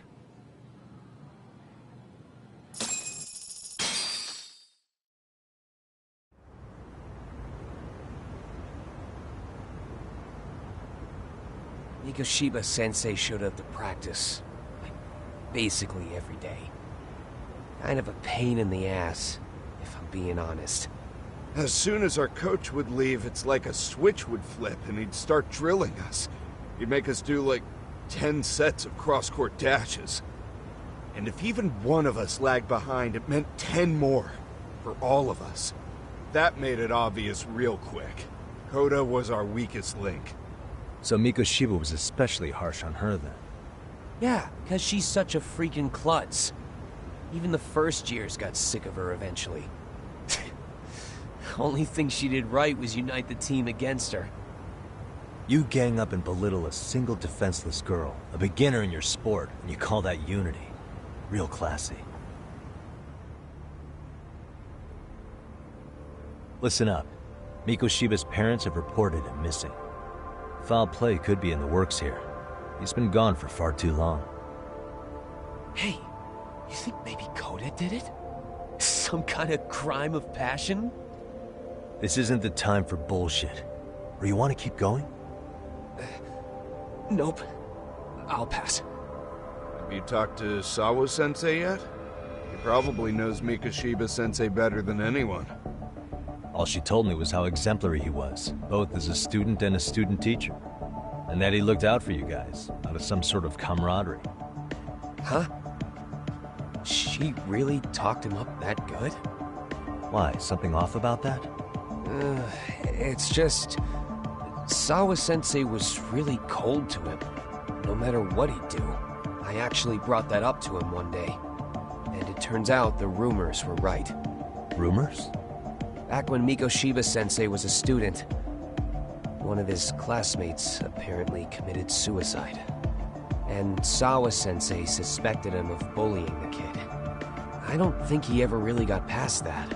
Mikoshiba-sensei showed up to practice, like, basically every day. Kind of a pain in the ass, if I'm being honest. As soon as our coach would leave, it's like a switch would flip and he'd start drilling us. He'd make us do like 10 sets of cross-court dashes. And if even one of us lagged behind, it meant 10 more. For all of us. That made it obvious real quick. Koda was our weakest link. So Mikoshiba was especially harsh on her then? Yeah, because she's such a freaking klutz. Even the first years got sick of her eventually. Only thing she did right was unite the team against her. You gang up and belittle a single defenseless girl, a beginner in your sport, and you call that unity. Real classy. Listen up. Mikoshiba's parents have reported him missing. Foul play could be in the works here. He's been gone for far too long. Hey, you think maybe Koda did it? Some kind of crime of passion? This isn't the time for bullshit. Or you want to keep going? Nope. I'll pass. Have you talked to Sawa-sensei yet? He probably knows Mikoshiba-sensei better than anyone. All she told me was how exemplary he was, both as a student and a student teacher. And that he looked out for you guys, out of some sort of camaraderie. Huh? She really talked him up that good? Why, something off about that? It's just... Sawa-sensei was really cold to him, no matter what he'd do. I actually brought that up to him one day. And it turns out the rumors were right. Rumors? Back when Mikoshiba-sensei was a student, one of his classmates apparently committed suicide. And Sawa-sensei suspected him of bullying the kid. I don't think he ever really got past that.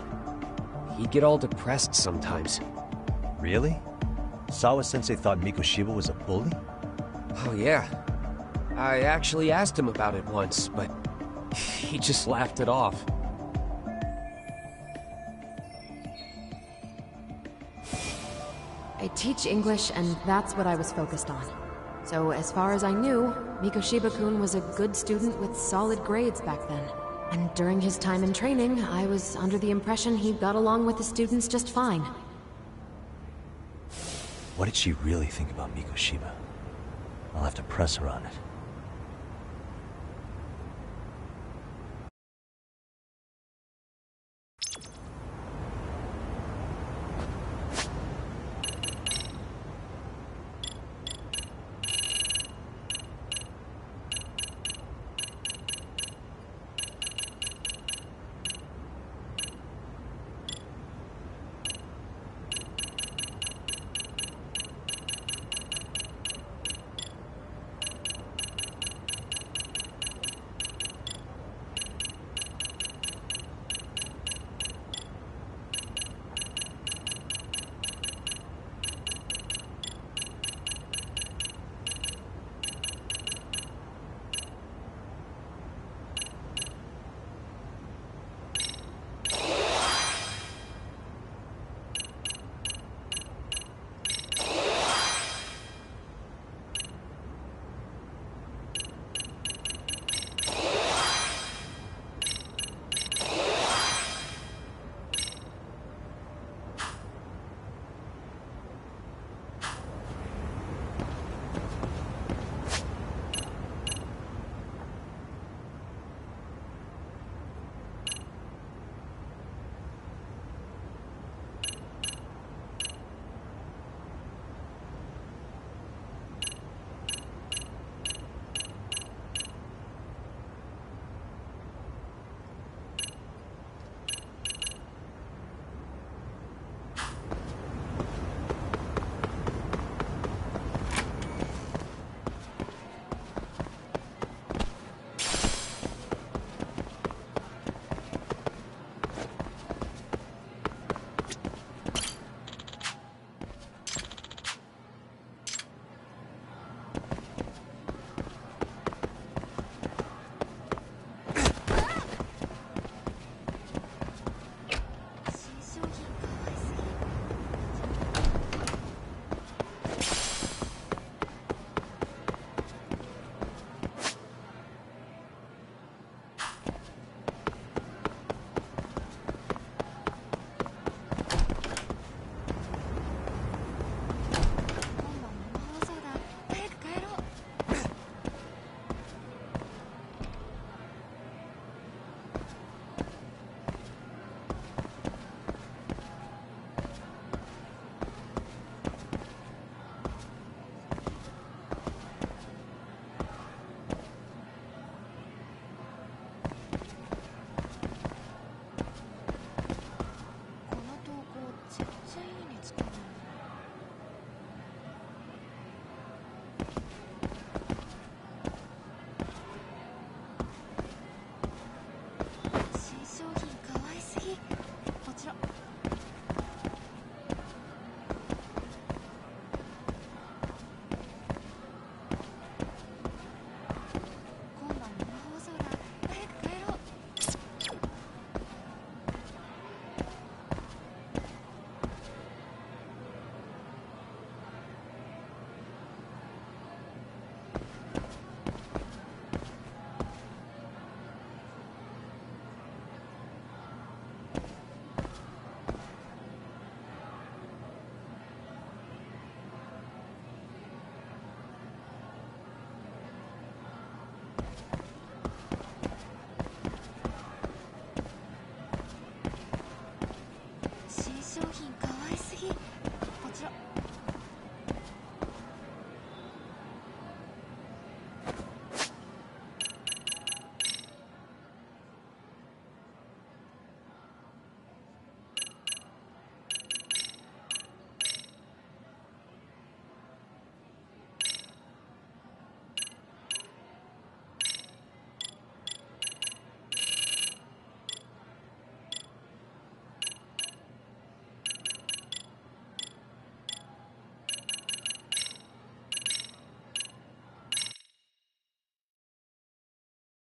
He'd get all depressed sometimes. Really? Sawa-sensei thought Mikoshiba was a bully? Oh yeah. I actually asked him about it once, but he just laughed it off. I teach English, and that's what I was focused on. So as far as I knew, Mikoshiba-kun was a good student with solid grades back then. And during his time in training, I was under the impression he got along with the students just fine. What did she really think about Mikoshiba? I'll have to press her on it. Let's go.